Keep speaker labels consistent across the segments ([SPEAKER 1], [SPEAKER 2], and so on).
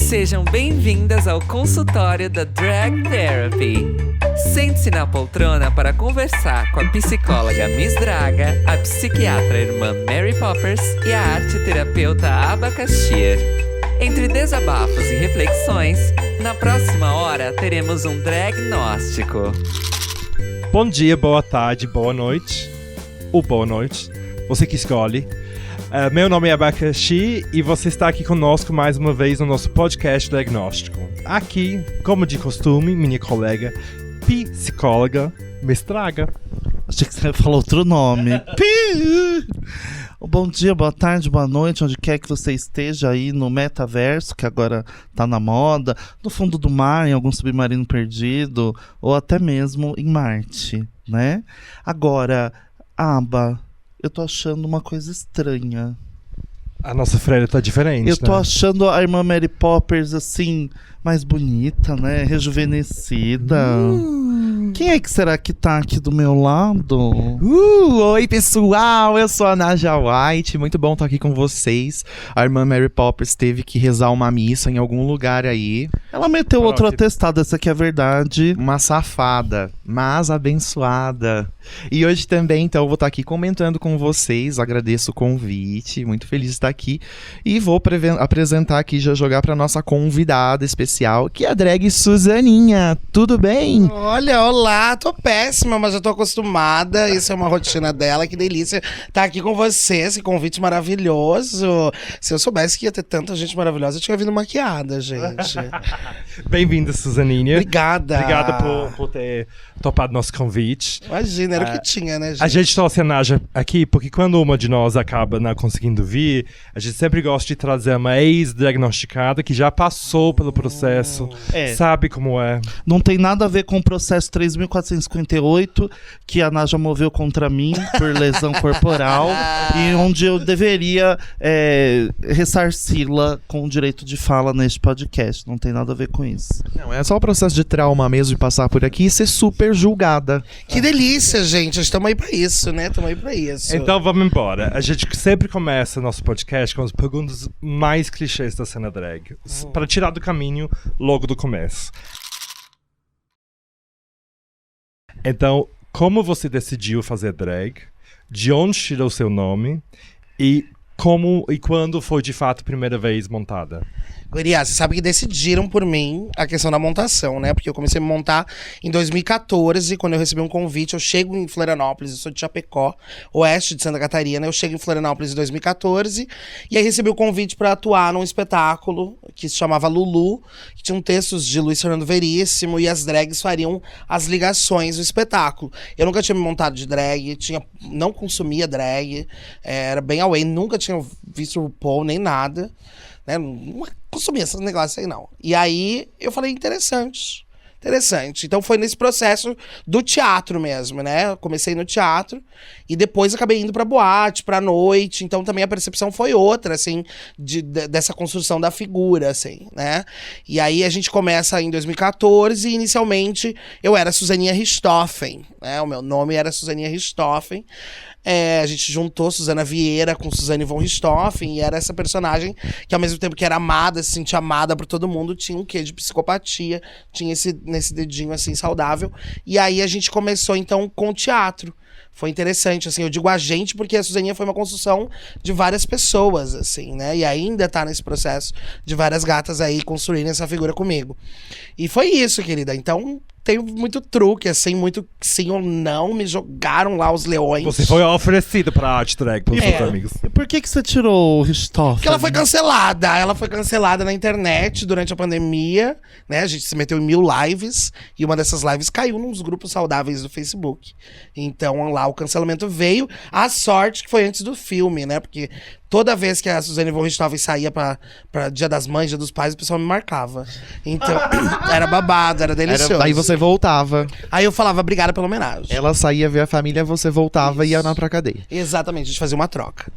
[SPEAKER 1] Sejam bem-vindas ao consultório da Drag Therapy. Sente-se na poltrona para conversar com a psicóloga Miss Draga, a psiquiatra irmã Mary Poppers e a arte-terapeuta Abacaxir. Entre desabafos e reflexões, na próxima hora teremos um dragnóstico.
[SPEAKER 2] Bom dia, boa tarde, boa noite. Ou boa noite, você que escolhe. Meu nome é Abacaxi e você está aqui conosco mais uma vez no nosso podcast Diagnóstico. Aqui, como de costume, minha colega psicóloga Miss Draga.
[SPEAKER 3] Achei que você falou outro nome. Bom dia, boa tarde, boa noite, onde quer que você esteja aí no metaverso, que agora tá na moda, no fundo do mar, em algum submarino perdido, ou até mesmo em Marte, né? Agora, Aba, eu tô achando uma coisa estranha.
[SPEAKER 2] A nossa freira tá diferente,
[SPEAKER 3] Eu tô
[SPEAKER 2] né?
[SPEAKER 3] achando a irmã Mary Poppers, assim, mais bonita, né? Rejuvenescida. Quem é que será que tá aqui do meu lado?
[SPEAKER 4] Oi pessoal, eu sou a Naja White, muito bom estar aqui com vocês. A irmã Mary Poppers teve que rezar uma missa em algum lugar aí.
[SPEAKER 3] Ela meteu outro atestado, essa aqui é a verdade.
[SPEAKER 4] Uma safada, mas abençoada. E hoje também, então, eu vou estar aqui comentando com vocês, agradeço o convite, muito feliz de estar aqui. E vou apresentar aqui, já jogar para nossa convidada especial, que é a drag Suzaninha. Tudo bem?
[SPEAKER 5] Olha, olá, tô péssima, mas já tô acostumada. Isso é uma rotina dela, que delícia estar aqui com você, esse convite maravilhoso. Se eu soubesse que ia ter tanta gente maravilhosa, eu tinha vindo maquiada, gente.
[SPEAKER 2] Bem-vinda, Suzaninha.
[SPEAKER 5] Obrigada.
[SPEAKER 2] Obrigada por ter topado nosso convite.
[SPEAKER 5] Imagina, era o que tinha, né, gente?
[SPEAKER 2] A gente trouxe a Naja aqui porque quando uma de nós acaba não conseguindo vir, a gente sempre gosta de trazer uma ex-diagnosticada que já passou pelo processo, sabe como é.
[SPEAKER 3] Não tem nada a ver com o processo 3.458 que a Naja moveu contra mim por lesão corporal e onde eu deveria ressarci-la com o direito de fala neste podcast. Não tem nada a ver com isso.
[SPEAKER 4] Não, é só o processo de trauma mesmo de passar por aqui e ser super julgada.
[SPEAKER 5] Que delícia, gente. Estamos aí pra isso, né? Estamos aí pra isso.
[SPEAKER 2] Então vamos embora. A gente sempre começa nosso podcast com as perguntas mais clichês da cena drag, para tirar do caminho logo do começo. Então, como você decidiu fazer drag? De onde tirou seu nome? E como e quando foi de fato a primeira vez montada?
[SPEAKER 5] Guria, você sabe que decidiram por mim a questão da montação, né? Porque eu comecei a me montar em 2014, quando eu recebi um convite. Eu chego em Florianópolis, eu sou de Chapecó, oeste de Santa Catarina. Eu chego em Florianópolis em 2014 e aí recebi o convite para atuar num espetáculo que se chamava Lulu, que tinha textos de Luiz Fernando Veríssimo e as drags fariam as ligações do espetáculo. Eu nunca tinha me montado de drag, não consumia drag, era bem away, nunca tinha visto o RuPaul nem nada. Não consumia esses negócios aí, não. E aí, eu falei, interessante. Então, foi nesse processo do teatro mesmo, né? Eu comecei no teatro e depois acabei indo pra boate, pra noite. Então, também a percepção foi outra, assim, dessa construção da figura, assim, né? E aí, a gente começa em 2014 e, inicialmente, eu era Suzaninha Richthofen, né? O meu nome era Suzaninha Richthofen. A gente juntou Suzana Vieira com Suzane von Richthofen e era essa personagem que, ao mesmo tempo que era amada, se sentia amada por todo mundo, tinha um quê de psicopatia, tinha nesse dedinho assim saudável. E aí a gente começou então com o teatro. Foi interessante, assim, eu digo a gente porque a Suzaninha foi uma construção de várias pessoas, assim, né? E ainda tá nesse processo de várias gatas aí construírem essa figura comigo. E foi isso, querida. Então, tem muito truque, assim, muito sim ou não. Me jogaram lá os leões.
[SPEAKER 2] Você foi oferecida pra arte drag pelos seus amigos.
[SPEAKER 3] E por que você tirou o Richthofen?
[SPEAKER 5] Porque ela foi cancelada. Ela foi cancelada na internet durante a pandemia, né? A gente se meteu em 1000 lives e uma dessas lives caiu nos grupos saudáveis do Facebook. Então lá o cancelamento veio. A sorte que foi antes do filme, né? Porque toda vez que a Suzane von Richthofen saía pra Dia das Mães, Dia dos Pais, o pessoal me marcava. Então, era babado, era delicioso.
[SPEAKER 4] Aí você voltava.
[SPEAKER 5] Aí eu falava, obrigada pela homenagem.
[SPEAKER 4] Ela saía ver a família, você voltava e ia pra cadeia.
[SPEAKER 5] Exatamente, a gente fazia uma troca.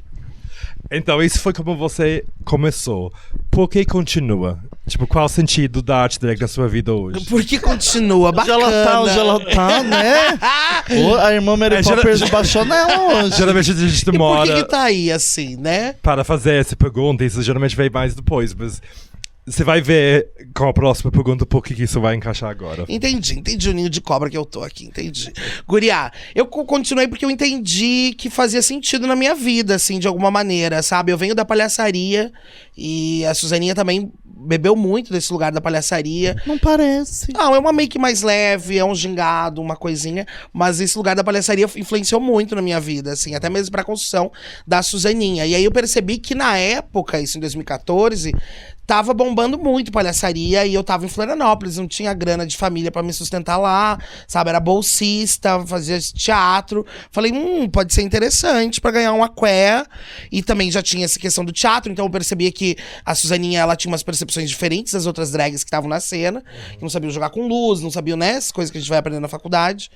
[SPEAKER 2] Então, isso foi como você começou. Por que continua? Tipo, qual o sentido da arte drag na sua vida hoje?
[SPEAKER 5] Por que continua? Bacana.
[SPEAKER 3] Onde ela tá, né? A irmã Mary Poppers baixou nela hoje.
[SPEAKER 2] Geralmente a gente demora
[SPEAKER 5] E por que tá aí assim, né?
[SPEAKER 2] para fazer essa pergunta. Isso geralmente vem mais depois, mas Você vai ver com a próxima pergunta por que isso vai encaixar agora.
[SPEAKER 5] Entendi o ninho de cobra que eu tô aqui, entendi. Guriá, eu continuei porque eu entendi que fazia sentido na minha vida, assim, de alguma maneira, sabe? Eu venho da palhaçaria e a Suzaninha também bebeu muito desse lugar da palhaçaria.
[SPEAKER 3] Não parece.
[SPEAKER 5] Não, é uma make mais leve, é um gingado, uma coisinha, mas esse lugar da palhaçaria influenciou muito na minha vida, assim, até mesmo pra construção da Suzaninha. E aí eu percebi que na época, isso em 2014, tava bombando muito palhaçaria e eu tava em Florianópolis, não tinha grana de família pra me sustentar lá, sabe? Era bolsista, fazia teatro. Falei, pode ser interessante pra ganhar um aqué. E também já tinha essa questão do teatro, então eu percebia que a Suzaninha, ela tinha umas percepções diferentes das outras drags que estavam na cena, que não sabiam jogar com luz, não sabiam, né, as coisas que a gente vai aprendendo na faculdade.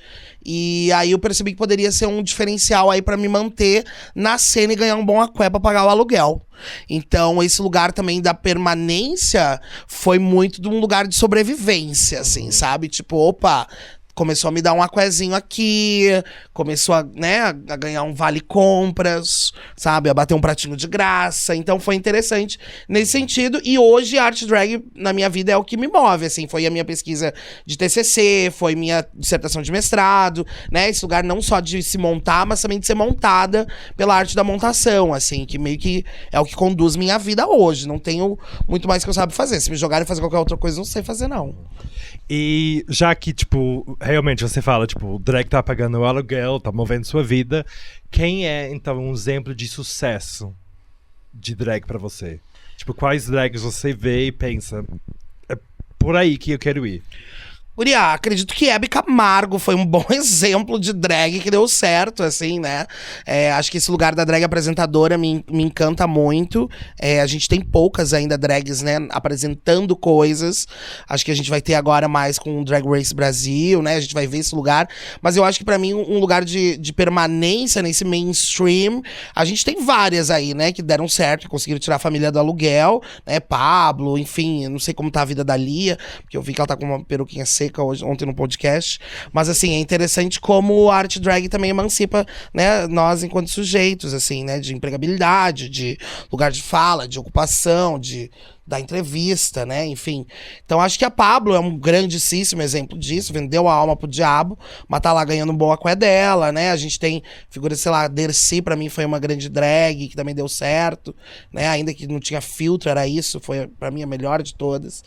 [SPEAKER 5] E aí eu percebi que poderia ser um diferencial aí pra me manter na cena e ganhar um bom aqué pra pagar o aluguel. Então, esse lugar também da permanência foi muito de um lugar de sobrevivência, assim, sabe? Tipo, opa, começou a me dar um aquezinho aqui, começou a, né, a ganhar um vale-compras, sabe? A bater um pratinho de graça. Então foi interessante nesse sentido. E hoje a arte drag na minha vida é o que me move, assim. Foi a minha pesquisa de TCC, foi minha dissertação de mestrado, né? Esse lugar não só de se montar, mas também de ser montada pela arte da montação, assim. Que meio que é o que conduz minha vida hoje. Não tenho muito mais que eu sabe fazer. Se me jogarem fazer qualquer outra coisa, não sei fazer, não.
[SPEAKER 2] E já que, tipo, realmente você fala, tipo, o drag tá pagando o aluguel, tá movendo sua vida, quem é, então, um exemplo de sucesso de drag pra você? Tipo, quais drags você vê e pensa, é por aí que eu quero ir?
[SPEAKER 5] Uriah, acredito que Hebe Camargo foi um bom exemplo de drag que deu certo, assim, né? Acho que esse lugar da drag apresentadora me encanta muito. A gente tem poucas ainda drags, né, apresentando coisas. Acho que a gente vai ter agora mais com o Drag Race Brasil, né? A gente vai ver esse lugar. Mas eu acho que pra mim um lugar de permanência nesse mainstream, a gente tem várias aí, né? Que deram certo, que conseguiram tirar a família do aluguel, né? Pablo, enfim, eu não sei como tá a vida da Lia, porque eu vi que ela tá com uma peruquinha seca ontem no podcast, mas assim, é interessante como a arte drag também emancipa, né, nós enquanto sujeitos, assim, né, de empregabilidade, de lugar de fala, de ocupação, da entrevista, né, enfim. Então acho que a Pablo é um grandíssimo exemplo disso, vendeu a alma pro diabo, mas tá lá ganhando um bom aqué dela, né, a gente tem figura, sei lá, Dercy pra mim foi uma grande drag, que também deu certo, né, ainda que não tinha filtro, era isso, foi pra mim a melhor de todas.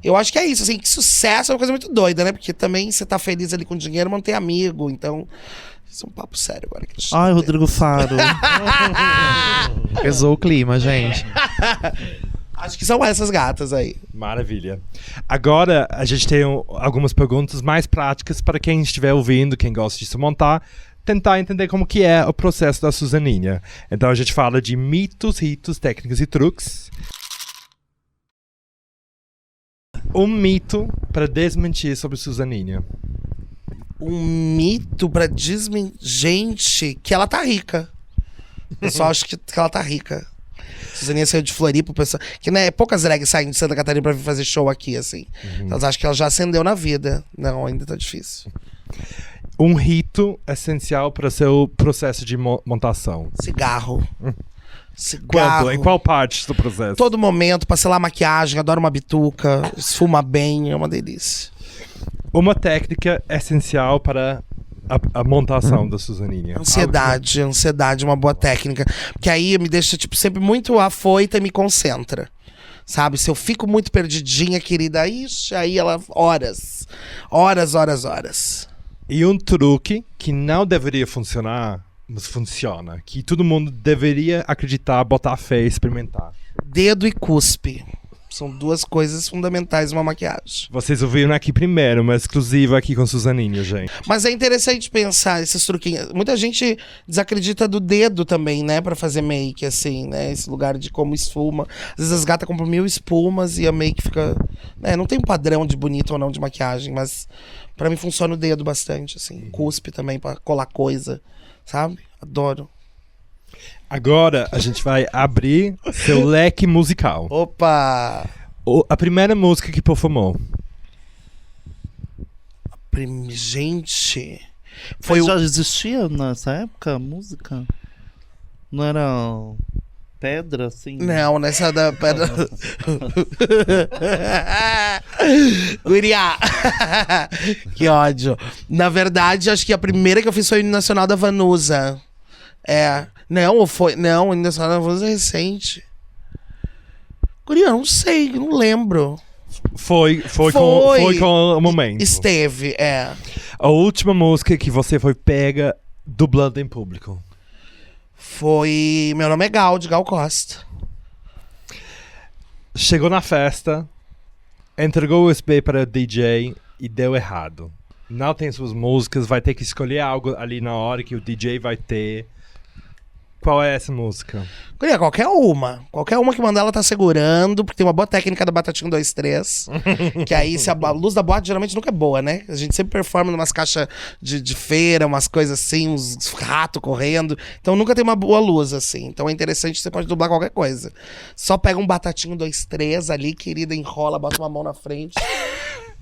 [SPEAKER 5] Eu acho que é isso, assim, que sucesso é uma coisa muito doida, né, porque também você tá feliz ali com dinheiro, mas não tem amigo, então... Isso é um papo sério agora.
[SPEAKER 3] Ai, Rodrigo Faro.
[SPEAKER 4] Pesou o clima, gente.
[SPEAKER 5] Acho que são essas gatas aí.
[SPEAKER 2] Maravilha. Agora, a gente tem algumas perguntas mais práticas para quem estiver ouvindo, quem gosta de se montar, tentar entender como que é o processo da Suzaninha. Então a gente fala de mitos, ritos, técnicas e truques. Um mito para desmentir sobre Suzaninha.
[SPEAKER 5] Um mito pra desmentir... Gente, que ela tá rica. Eu só acho que ela tá rica. Suzaninha saiu de Floripa, pessoal, que né, poucas drags saem de Santa Catarina pra vir fazer show aqui, assim. Então, elas acham que ela já ascendeu na vida. Não, ainda tá difícil.
[SPEAKER 2] Um rito essencial para seu processo de montação.
[SPEAKER 5] Cigarro.
[SPEAKER 2] Quando? Em qual parte do processo?
[SPEAKER 5] Todo momento, passei lá maquiagem, adoro uma bituca, esfuma bem, é uma delícia.
[SPEAKER 2] Uma técnica essencial para a montação da Suzaninha.
[SPEAKER 5] Ansiedade é uma boa técnica. Porque aí me deixa, tipo, sempre muito afoita e me concentra. Sabe? Se eu fico muito perdidinha, querida, ixi, aí ela... Horas.
[SPEAKER 2] E um truque que não deveria funcionar, mas funciona. Que todo mundo deveria acreditar, botar fé e experimentar.
[SPEAKER 5] Dedo e cuspe. São duas coisas fundamentais numa maquiagem.
[SPEAKER 2] Vocês ouviram aqui primeiro, uma exclusiva aqui com Suzaninha, gente.
[SPEAKER 5] Mas é interessante pensar esses truquinhos. Muita gente desacredita do dedo também, né? Pra fazer make, assim, né? Esse lugar de como esfuma. Às vezes as gatas compram 1000 espumas e a make fica... né? Não tem um padrão de bonito ou não de maquiagem, mas pra mim funciona o dedo bastante, assim. Cuspe também pra colar coisa, sabe? Adoro.
[SPEAKER 2] Agora a gente vai abrir seu leque musical.
[SPEAKER 5] Opa!
[SPEAKER 2] A primeira música que performou.
[SPEAKER 5] Gente...
[SPEAKER 3] Foi já existia nessa época a música? Não era pedra, assim?
[SPEAKER 5] Não, nessa da pedra. Guria! Que ódio. Na verdade, acho que a primeira que eu fiz foi o hino nacional da Vanusa. É. Não, foi. Não, o hino nacional da Vanusa é recente. Guria, não sei, não lembro.
[SPEAKER 2] Foi com o momento.
[SPEAKER 5] Esteve, é.
[SPEAKER 2] A última música que você foi pega dublando em público.
[SPEAKER 5] Foi Meu Nome é Gal, de Gal Costa.
[SPEAKER 2] Chegou na festa, entregou o USB para o DJ e deu errado. Não tem suas músicas, vai ter que escolher algo ali na hora que o DJ vai ter. Qual é essa música?
[SPEAKER 5] Guria, qualquer uma. Qualquer uma que mandar, ela tá segurando, porque tem uma boa técnica da Batatinha 1, 2, 3. Que aí, se a luz da boate geralmente nunca é boa, né? A gente sempre performa numas caixas de feira, umas coisas assim, uns ratos correndo. Então nunca tem uma boa luz, assim. Então é interessante, você pode dublar qualquer coisa. Só pega um Batatinho 1, 2, 3 ali, querida, enrola, bota uma mão na frente.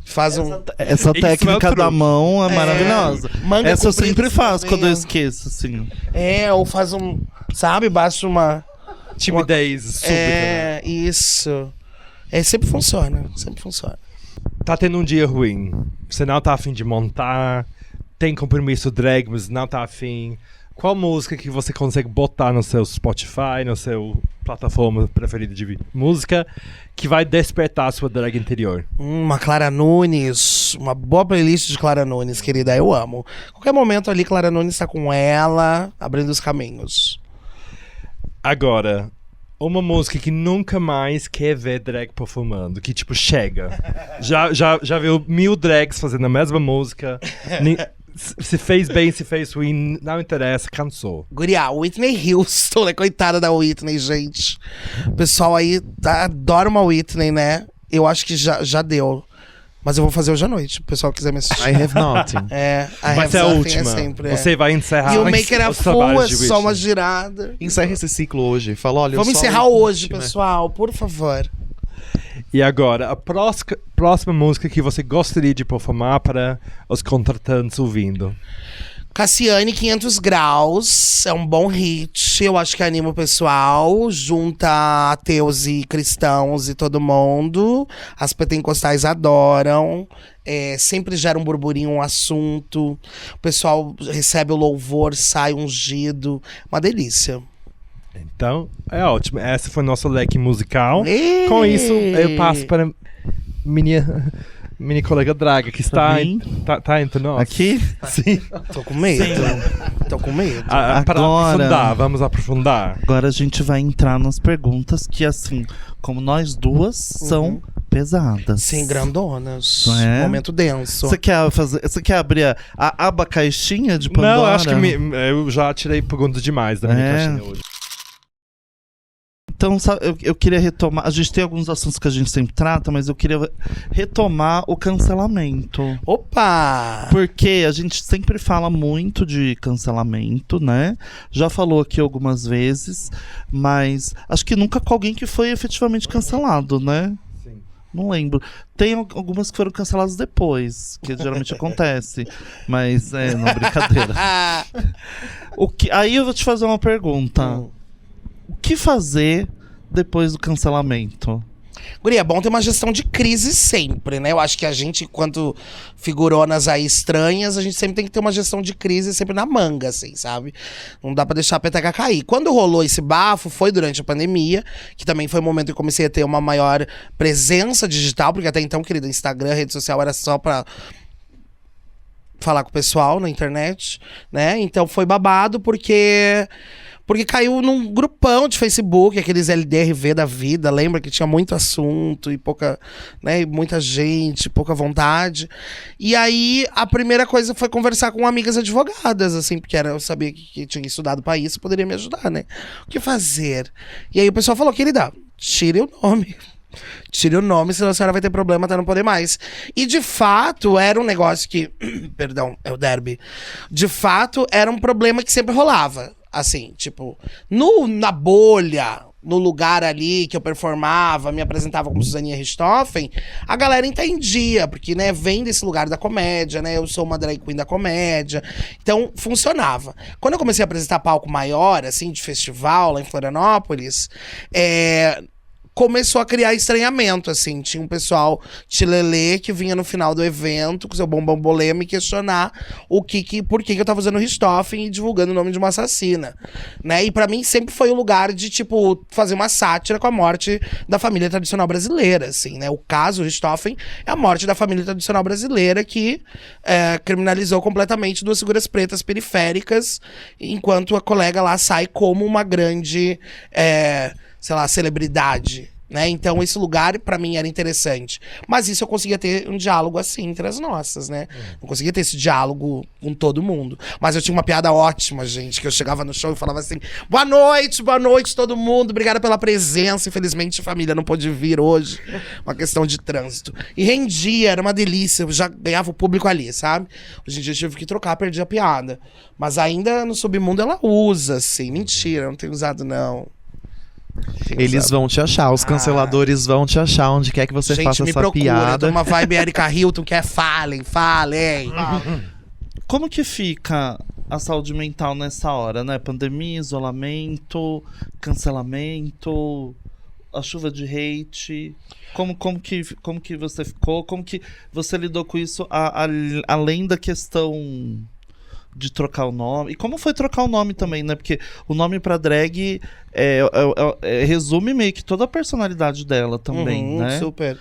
[SPEAKER 5] Faz um.
[SPEAKER 3] Essa técnica da mão é maravilhosa.
[SPEAKER 5] Manga
[SPEAKER 3] Essa eu
[SPEAKER 5] comprida,
[SPEAKER 3] sempre faço
[SPEAKER 5] também,
[SPEAKER 3] quando eu esqueço, assim.
[SPEAKER 5] É, ou faz um. Sabe, baixa uma.
[SPEAKER 2] Timidez súbita.
[SPEAKER 5] É, isso. É, sempre funciona. Sempre funciona.
[SPEAKER 2] Tá tendo um dia ruim. Você não tá afim de montar. Tem compromisso drag, mas não tá afim. Qual música que você consegue botar no seu Spotify, no seu plataforma preferida de música, que vai despertar a sua drag interior?
[SPEAKER 5] Uma Clara Nunes, uma boa playlist de Clara Nunes, querida, eu amo. Qualquer momento ali, Clara Nunes tá com ela, abrindo os caminhos.
[SPEAKER 2] Agora, uma música que nunca mais quer ver drag performando, que tipo, chega. Já viu 1000 drags fazendo a mesma música, se fez bem, se fez ruim, não interessa, cansou.
[SPEAKER 5] Guria, Whitney Houston, né? Coitada da Whitney, gente. O pessoal aí adora uma Whitney, né? Eu acho que já deu. Mas eu vou fazer hoje à noite, se o pessoal quiser me assistir.
[SPEAKER 4] I have nothing.
[SPEAKER 5] É,
[SPEAKER 2] Vai ser a última.
[SPEAKER 5] sempre,
[SPEAKER 2] Você vai encerrar
[SPEAKER 5] E o Make It a
[SPEAKER 2] os
[SPEAKER 5] Fool
[SPEAKER 2] trabalhos
[SPEAKER 5] é
[SPEAKER 2] de
[SPEAKER 5] só uma
[SPEAKER 2] Whitney.
[SPEAKER 5] girada.
[SPEAKER 4] Encerra esse ciclo hoje. Fala, olha,
[SPEAKER 5] Vamos
[SPEAKER 4] eu só
[SPEAKER 5] encerrar
[SPEAKER 4] o
[SPEAKER 5] hoje,
[SPEAKER 4] último, né?
[SPEAKER 5] pessoal, por favor.
[SPEAKER 2] E agora, a próxima música que você gostaria de performar para os contratantes ouvindo?
[SPEAKER 5] Cassiane, 500 Graus, é um bom hit, eu acho que anima o pessoal, junta ateus e cristãos e todo mundo, as pentecostais adoram, sempre gera um burburinho, um assunto, o pessoal recebe o louvor, sai ungido, uma delícia.
[SPEAKER 2] Então, é ótimo. Essa foi nosso leque musical.
[SPEAKER 5] Ê!
[SPEAKER 2] Com isso, eu passo para minha colega Draga, que está entre nós.
[SPEAKER 3] Aqui?
[SPEAKER 2] Sim.
[SPEAKER 5] Tô com medo. Tô com medo.
[SPEAKER 2] Para aprofundar, vamos aprofundar.
[SPEAKER 3] Agora a gente vai entrar nas perguntas que, assim, como nós duas, são pesadas.
[SPEAKER 5] Sim, grandonas.
[SPEAKER 3] É?
[SPEAKER 5] Momento denso.
[SPEAKER 3] Você quer abrir a aba caixinha de Pandora?
[SPEAKER 2] Não, acho que eu já tirei perguntas demais da minha caixinha hoje.
[SPEAKER 3] Então, eu queria retomar. A gente tem alguns assuntos que a gente sempre trata, mas eu queria retomar o cancelamento.
[SPEAKER 5] Opa!
[SPEAKER 3] Porque a gente sempre fala muito de cancelamento, né? Já falou aqui algumas vezes, mas acho que nunca com alguém que foi efetivamente cancelado, né?
[SPEAKER 2] Sim.
[SPEAKER 3] Não lembro. Tem algumas que foram canceladas depois, que geralmente acontece. Mas, não, brincadeira. Aí eu vou te fazer uma pergunta. O que fazer depois do cancelamento?
[SPEAKER 5] Guria, é bom ter uma gestão de crise sempre, né? Eu acho que a gente, enquanto figuronas aí estranhas, a gente sempre tem que ter uma gestão de crise sempre na manga, assim, sabe? Não dá pra deixar a peteca cair. Quando rolou esse bafo, foi durante a pandemia, que também foi o momento que eu comecei a ter uma maior presença digital, porque até então, querida, Instagram, rede social era só pra falar com o pessoal na internet, né? Então foi babado porque caiu num grupão de Facebook, aqueles LDRV da vida, lembra que tinha muito assunto e pouca, né, muita gente, pouca vontade. E aí a primeira coisa foi conversar com amigas advogadas, assim, porque eu sabia que tinha estudado para isso, poderia me ajudar, né? O que fazer? E aí o pessoal falou, querida, tire o nome. Tire o nome, senão a senhora vai ter problema até não poder mais. E de fato era um negócio que perdão, é o derby. De fato era um problema que sempre rolava. Assim, tipo, na bolha no lugar ali que eu performava, me apresentava como Suzaninha Richthofen, a galera entendia, porque, né, vem desse lugar da comédia, né, eu sou uma drag queen da comédia, então funcionava. Quando eu comecei a apresentar palco maior, assim, de festival lá em Florianópolis, começou a criar estranhamento, assim. Tinha um pessoal tilelê que vinha no final do evento com seu bombambolê me questionar por que eu tava usando Richthofen e divulgando o nome de uma assassina, né? E pra mim sempre foi o lugar de, tipo, fazer uma sátira com a morte da família tradicional brasileira, assim, né? O caso Richthofen é a morte da família tradicional brasileira que criminalizou completamente duas figuras pretas periféricas, enquanto a colega lá sai como uma grande... sei lá, celebridade, né? Então esse lugar pra mim era interessante. Mas isso eu conseguia ter um diálogo assim entre as nossas, né? Não conseguia ter esse diálogo com todo mundo. Mas eu tinha uma piada ótima, gente, que eu chegava no show e falava assim: boa noite todo mundo, obrigada pela presença. Infelizmente a família não pôde vir hoje, uma questão de trânsito. E rendia, era uma delícia, eu já ganhava o público ali, sabe? Hoje em dia eu tive que trocar, perdi a piada. Mas ainda no submundo ela usa, assim. Mentira, não tenho usado não.
[SPEAKER 4] Eles vão te achar, os canceladores vão te achar onde quer que você faça
[SPEAKER 5] me
[SPEAKER 4] essa
[SPEAKER 5] procura,
[SPEAKER 4] piada.
[SPEAKER 5] Eu tô uma vibe Erika Hilton, que é falem.
[SPEAKER 3] Como que fica a saúde mental nessa hora, né? Pandemia, isolamento, cancelamento, a chuva de hate. Como que você ficou? Como que você lidou com isso, além da questão de trocar o nome? E como foi trocar o nome também, né? Porque o nome pra drag resume meio que toda a personalidade dela também, né?
[SPEAKER 5] Super.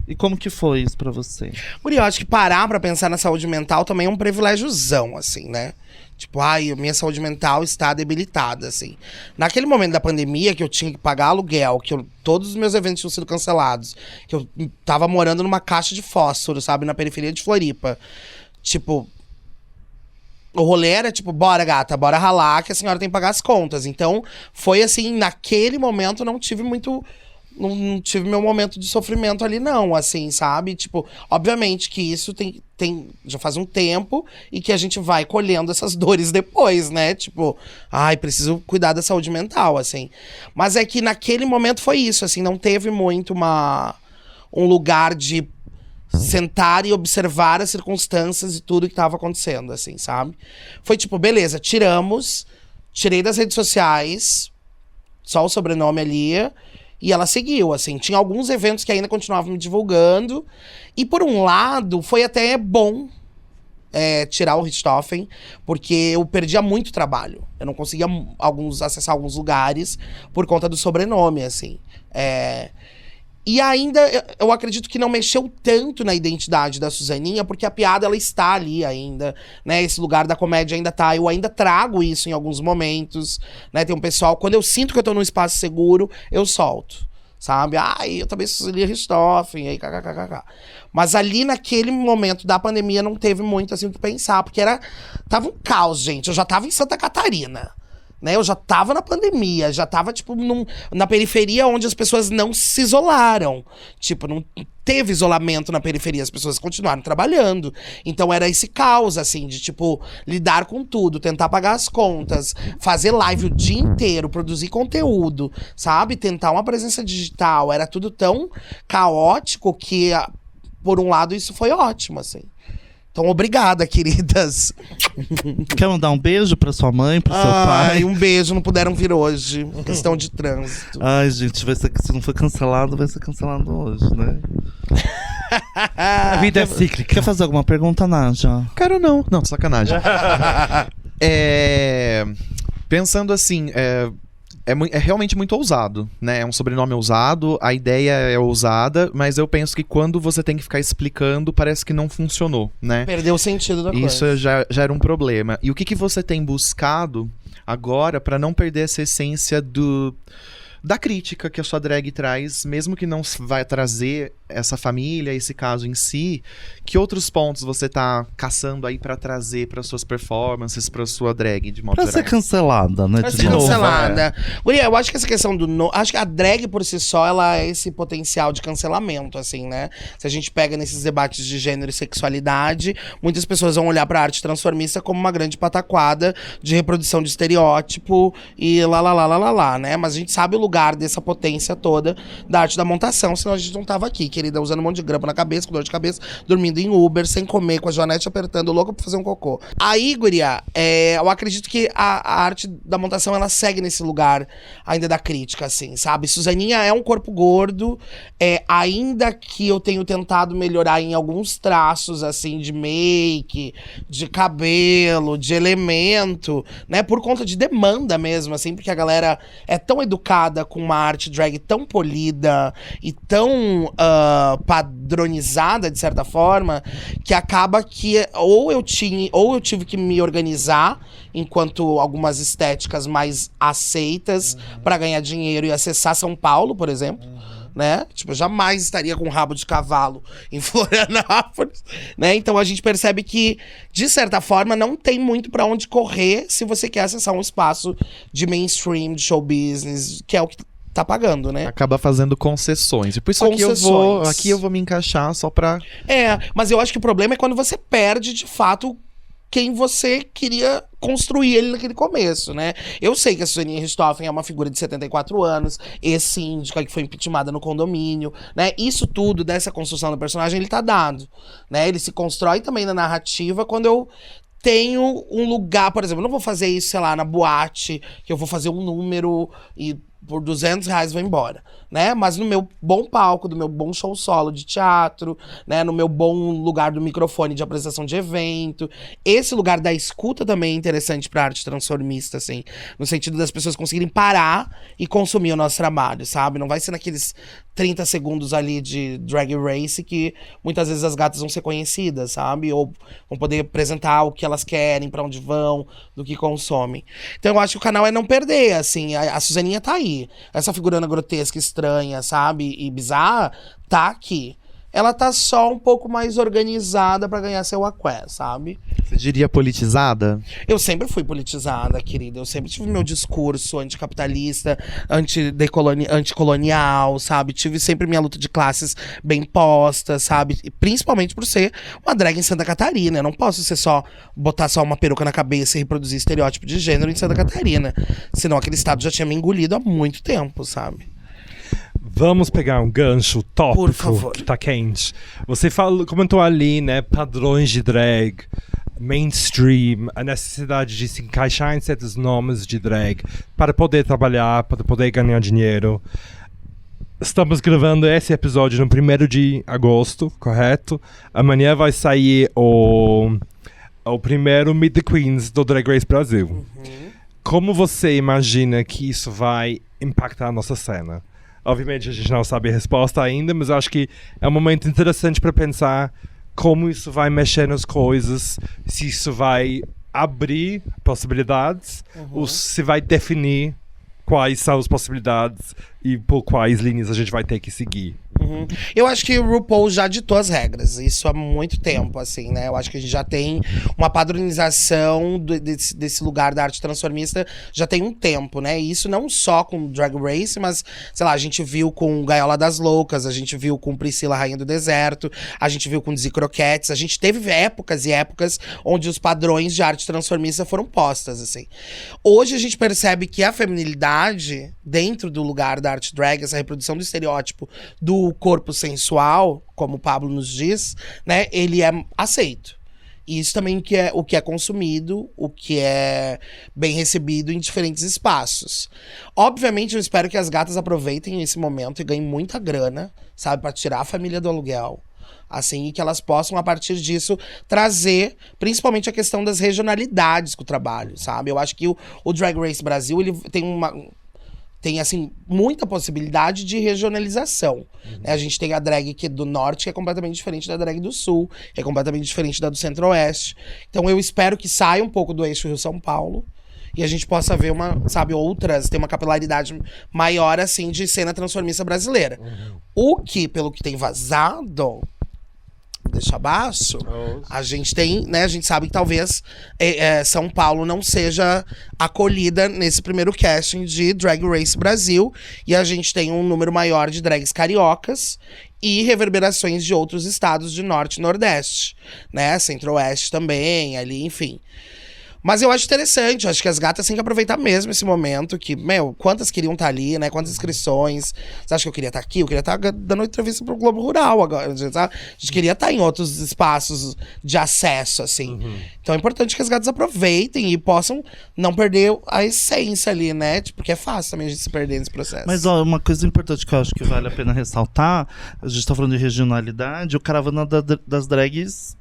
[SPEAKER 3] E como que foi isso pra você?
[SPEAKER 5] Por eu acho que parar pra pensar na saúde mental também é um privilégiozão, assim, né? Tipo, minha saúde mental está debilitada, assim. Naquele momento da pandemia, que eu tinha que pagar aluguel, todos os meus eventos tinham sido cancelados, que eu tava morando numa caixa de fósforo, sabe? Na periferia de Floripa. Tipo... O rolê era tipo, bora gata, bora ralar que a senhora tem que pagar as contas. Então, foi assim, naquele momento não tive meu momento de sofrimento ali não, assim, sabe? Tipo, obviamente que isso já faz um tempo e que a gente vai colhendo essas dores depois, né? Tipo, preciso cuidar da saúde mental, assim. Mas é que naquele momento foi isso, assim, não teve muito um lugar de sentar e observar as circunstâncias e tudo que estava acontecendo, assim, sabe? Foi tipo, beleza, tirei das redes sociais, só o sobrenome ali, e ela seguiu, assim. Tinha alguns eventos que ainda continuavam me divulgando, e por um lado, foi até bom tirar o Richthofen, porque eu perdia muito trabalho. Eu não conseguia acessar alguns lugares por conta do sobrenome, assim. E ainda, eu acredito que não mexeu tanto na identidade da Suzaninha, porque a piada, ela está ali ainda, né? Esse lugar da comédia ainda tá. Eu ainda trago isso em alguns momentos, né? Tem um pessoal, quando eu sinto que eu tô num espaço seguro, eu solto, sabe? Eu também sou Richthofen, aí kkkk. Mas ali, naquele momento da pandemia, não teve muito, assim, o que pensar, porque tava um caos, gente. Eu já tava em Santa Catarina, né, eu já tava na pandemia, já tava, tipo, na periferia onde as pessoas não se isolaram. Tipo, não teve isolamento na periferia, as pessoas continuaram trabalhando. Então era esse caos, assim, de, tipo, lidar com tudo, tentar pagar as contas, fazer live o dia inteiro, produzir conteúdo, sabe? Tentar uma presença digital. Era tudo tão caótico que, por um lado, isso foi ótimo, assim. Então, obrigada, queridas.
[SPEAKER 3] Quer mandar um beijo pra sua mãe, pro seu pai?
[SPEAKER 5] Um beijo, não puderam vir hoje. Questão de trânsito.
[SPEAKER 3] Ai, gente, se não for cancelado, vai ser cancelado hoje, né?
[SPEAKER 2] A vida é cíclica.
[SPEAKER 3] Quer fazer alguma pergunta, Nádia?
[SPEAKER 4] Quero não. Não, sacanagem. Pensando assim, é realmente muito ousado, né? É um sobrenome ousado, a ideia é ousada, mas eu penso que quando você tem que ficar explicando, parece que não funcionou, né?
[SPEAKER 5] Perdeu o sentido da coisa.
[SPEAKER 4] Isso já era um problema. E o que você tem buscado agora para não perder essa essência da crítica que a sua drag traz, mesmo que não vai trazer essa família, esse caso em si, que outros pontos você tá caçando aí pra trazer para suas performances, pra sua drag, de modo
[SPEAKER 3] geral? Pra ser cancelada, né?
[SPEAKER 5] Pra ser cancelada. Guria, eu acho que essa questão acho que a drag por si só, ela é esse potencial de cancelamento, assim, né? Se a gente pega nesses debates de gênero e sexualidade, muitas pessoas vão olhar pra arte transformista como uma grande pataquada de reprodução de estereótipo e né? Mas a gente sabe o lugar dessa potência toda da arte da montação, senão a gente não tava aqui, querida, usando um monte de grampo na cabeça, com dor de cabeça, dormindo em Uber, sem comer, com a Joanete apertando, louca pra fazer um cocô. Aí, guria, eu acredito que a arte da montação, ela segue nesse lugar ainda da crítica, assim, sabe? Suzaninha é um corpo gordo, ainda que eu tenho tentado melhorar em alguns traços, assim, de make, de cabelo, de elemento, né? Por conta de demanda mesmo, assim, porque a galera é tão educada com uma arte drag tão polida e tão padronizada, de certa forma, que acaba que ou eu tive que me organizar enquanto algumas estéticas mais aceitas pra ganhar dinheiro e acessar São Paulo, por exemplo. Né? Tipo, eu jamais estaria com um rabo de cavalo em Florianópolis, né? Então a gente percebe que, de certa forma, não tem muito pra onde correr se você quer acessar um espaço de mainstream, de show business, que é o que tá pagando, né?
[SPEAKER 4] Acaba fazendo concessões. E por isso aqui eu vou me encaixar só pra...
[SPEAKER 5] Mas eu acho que o problema é quando você perde, de fato, quem você queria construir ele naquele começo, né? Eu sei que a Suzaninha Richthofen é uma figura de 74 anos, ex-síndica que foi impeachmentada no condomínio, né? Isso tudo, dessa construção do personagem, ele tá dado, né? Ele se constrói também na narrativa quando eu tenho um lugar, por exemplo, eu não vou fazer isso, sei lá, na boate, que eu vou fazer um número e por R$200 vou embora, né? Mas no meu bom palco, do meu bom show solo de teatro, né? No meu bom lugar do microfone de apresentação de evento. Esse lugar da escuta também é interessante pra arte transformista, assim. No sentido das pessoas conseguirem parar e consumir o nosso trabalho, sabe? Não vai ser naqueles 30 segundos ali de Drag Race que muitas vezes as gatas vão ser conhecidas, sabe? Ou vão poder apresentar o que elas querem, pra onde vão, do que consomem. Então eu acho que o canal é não perder, assim. A Suzaninha tá aí. Essa figurana grotesca, estranha, sabe? E bizarra, tá aqui. Ela tá só um pouco mais organizada pra ganhar seu aqué, sabe?
[SPEAKER 4] Você diria politizada?
[SPEAKER 5] Eu sempre fui politizada, querida. Eu sempre tive meu discurso anticapitalista, anticolonial, sabe? Tive sempre minha luta de classes bem posta, sabe? E principalmente por ser uma drag em Santa Catarina. Eu não posso botar só uma peruca na cabeça e reproduzir estereótipo de gênero em Santa Catarina. Senão aquele estado já tinha me engolido há muito tempo, sabe?
[SPEAKER 2] Vamos pegar um gancho tópico que tá quente. Você comentou ali, né, padrões de drag, mainstream, a necessidade de se encaixar em certos nomes de drag para poder trabalhar, para poder ganhar dinheiro. Estamos gravando esse episódio no 1º de agosto, correto? Amanhã vai sair o primeiro Meet the Queens do Drag Race Brasil. Como você imagina que isso vai impactar a nossa cena? Obviamente a gente não sabe a resposta ainda, mas eu acho que é um momento interessante para pensar como isso vai mexer nas coisas, se isso vai abrir possibilidades ou se vai definir quais são as possibilidades e por quais linhas a gente vai ter que seguir.
[SPEAKER 5] Eu acho que o RuPaul já ditou as regras, isso há muito tempo, assim, né? Eu acho que a gente já tem uma padronização desse lugar da arte transformista já tem um tempo, né? E isso não só com Drag Race, mas, sei lá, a gente viu com Gaiola das Loucas, a gente viu com Priscila Rainha do Deserto, a gente viu com Dizzy Croquettes, a gente teve épocas e épocas onde os padrões de arte transformista foram postas, assim. Hoje a gente percebe que a feminilidade, dentro do lugar da arte drag, essa reprodução do estereótipo do corpo sensual, como o Pablo nos diz, né, ele é aceito. E isso também o que é consumido, o que é bem recebido em diferentes espaços. Obviamente, eu espero que as gatas aproveitem esse momento e ganhem muita grana, sabe, para tirar a família do aluguel. Assim, e que elas possam, a partir disso, trazer, principalmente a questão das regionalidades com o trabalho, sabe? Eu acho que o Drag Race Brasil, ele tem, assim, muita possibilidade de regionalização. Né? A gente tem a drag aqui do norte, que é completamente diferente da drag do sul, que é completamente diferente da do centro-oeste. Então eu espero que saia um pouco do eixo Rio-São Paulo e a gente possa ver ter uma capilaridade maior, assim, de cena transformista brasileira. O que, pelo que tem vazado, deixa abaixo, a gente tem, né, a gente sabe que talvez São Paulo não seja acolhida nesse primeiro casting de Drag Race Brasil, e a gente tem um número maior de drags cariocas e reverberações de outros estados de norte e nordeste, né, centro-oeste também, ali, enfim. Mas eu acho interessante, eu acho que as gatas têm que aproveitar mesmo esse momento, que, quantas queriam estar ali, né? Quantas inscrições. Você acha que eu queria estar aqui? Eu queria estar dando entrevista pro Globo Rural agora, sabe? A gente queria estar em outros espaços de acesso, assim. Então é importante que as gatas aproveitem e possam não perder a essência ali, né? Porque é fácil também a gente se perder nesse processo.
[SPEAKER 3] Mas ó, uma coisa importante que eu acho que vale a pena ressaltar, a gente tá falando de regionalidade, o Caravana das Drags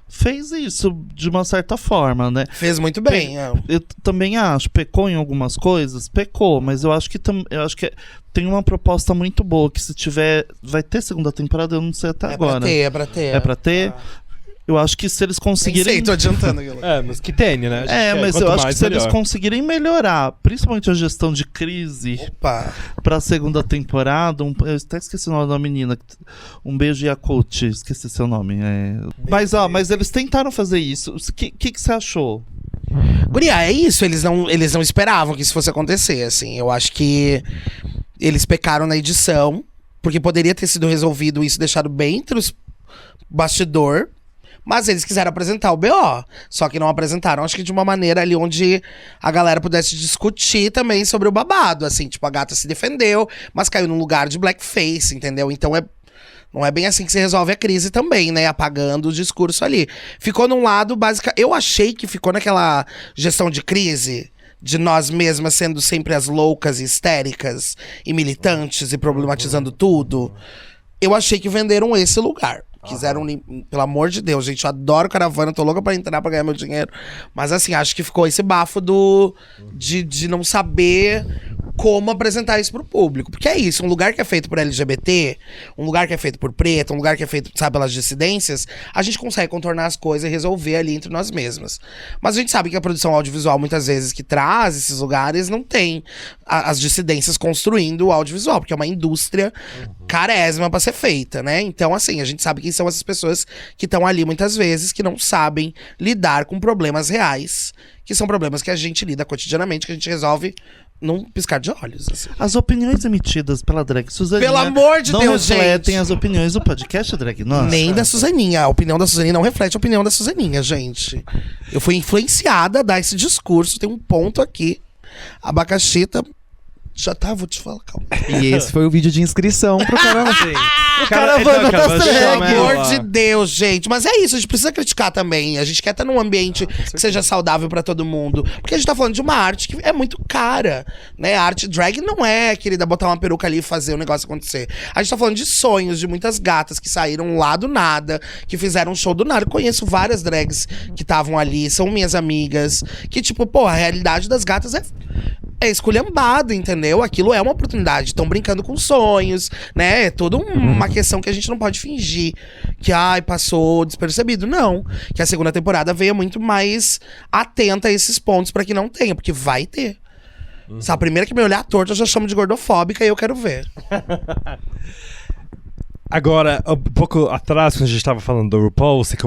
[SPEAKER 3] fez isso de uma certa forma, né?
[SPEAKER 5] Fez muito bem.
[SPEAKER 3] Eu também acho, pecou em algumas coisas, pecou, mas eu acho que tem uma proposta muito boa, que se tiver, vai ter segunda temporada, eu não sei até agora.
[SPEAKER 5] É pra ter.
[SPEAKER 3] É pra ter? Eu acho que se eles conseguirem...
[SPEAKER 5] Sei, tô adiantando.
[SPEAKER 2] Mas que tem, né?
[SPEAKER 3] Mas eu acho que se eles conseguirem melhorar, principalmente a gestão de crise pra segunda temporada, eu até esqueci o nome da menina, um beijo Yakult, esqueci seu nome. Mas eles tentaram fazer isso. O que você achou?
[SPEAKER 5] Guria, é isso, eles não esperavam que isso fosse acontecer, assim. Eu acho que eles pecaram na edição, porque poderia ter sido resolvido isso, deixado bem entre os bastidor. Mas eles quiseram apresentar o BO, só que não apresentaram, acho que de uma maneira ali onde a galera pudesse discutir também sobre o babado, assim, tipo, a gata se defendeu, mas caiu num lugar de blackface, entendeu? Então não é bem assim que se resolve a crise também, né, apagando o discurso ali. Ficou num lado básico, eu achei que ficou naquela gestão de crise, de nós mesmas sendo sempre as loucas e histéricas e militantes e problematizando tudo. Eu achei que venderam esse lugar. Quiseram, pelo amor de Deus, gente, eu adoro Caravana, tô louca pra entrar pra ganhar meu dinheiro. Mas assim, acho que ficou esse bafo de não saber como apresentar isso pro público. Porque é isso, um lugar que é feito por LGBT, um lugar que é feito por preto, um lugar que é feito, sabe, pelas dissidências, a gente consegue contornar as coisas e resolver ali entre nós mesmas. Mas a gente sabe que a produção audiovisual, muitas vezes, que traz esses lugares, não tem as dissidências construindo o audiovisual, porque é uma indústria carésima pra ser feita, né? Então, assim, a gente sabe quem são essas pessoas que estão ali muitas vezes, que não sabem lidar com problemas reais, que são problemas que a gente lida cotidianamente, que a gente resolve num piscar de olhos. Assim.
[SPEAKER 3] As opiniões emitidas pela Drag Suzaninha
[SPEAKER 5] pelo amor de
[SPEAKER 3] não
[SPEAKER 5] Deus,
[SPEAKER 3] refletem
[SPEAKER 5] gente.
[SPEAKER 3] as opiniões do podcast Drag Nossa.
[SPEAKER 5] Nem da Suzaninha. A opinião da Suzaninha não reflete a opinião da Suzaninha, gente. Eu fui influenciada a dar esse discurso. Tem um ponto aqui. Abacaxita... Já tá, vou te falar, calma.
[SPEAKER 4] E esse foi o vídeo de inscrição pro Caravana.
[SPEAKER 3] Caravana das Drag.
[SPEAKER 5] Pelo amor de Deus, gente. Mas é isso, a gente precisa criticar também. A gente quer estar num ambiente que seja saudável pra todo mundo. Porque a gente tá falando de uma arte que é muito cara, né? A arte drag não é, querida, botar uma peruca ali e fazer o negócio acontecer. A gente tá falando de sonhos, de muitas gatas que saíram lá do nada, que fizeram um show do nada. Eu conheço várias drags que estavam ali, são minhas amigas. Que, tipo, pô, a realidade das gatas é esculhambado, entendeu? Aquilo é uma oportunidade. Estão brincando com sonhos, né? É toda uma questão que a gente não pode fingir que, passou despercebido. Não. Que a segunda temporada venha muito mais atenta a esses pontos pra que não tenha, porque vai ter. Se a primeira que me olhar torto, eu já chamo de gordofóbica e eu quero ver.
[SPEAKER 2] Agora, um pouco atrás, quando a gente estava falando do RuPaul, você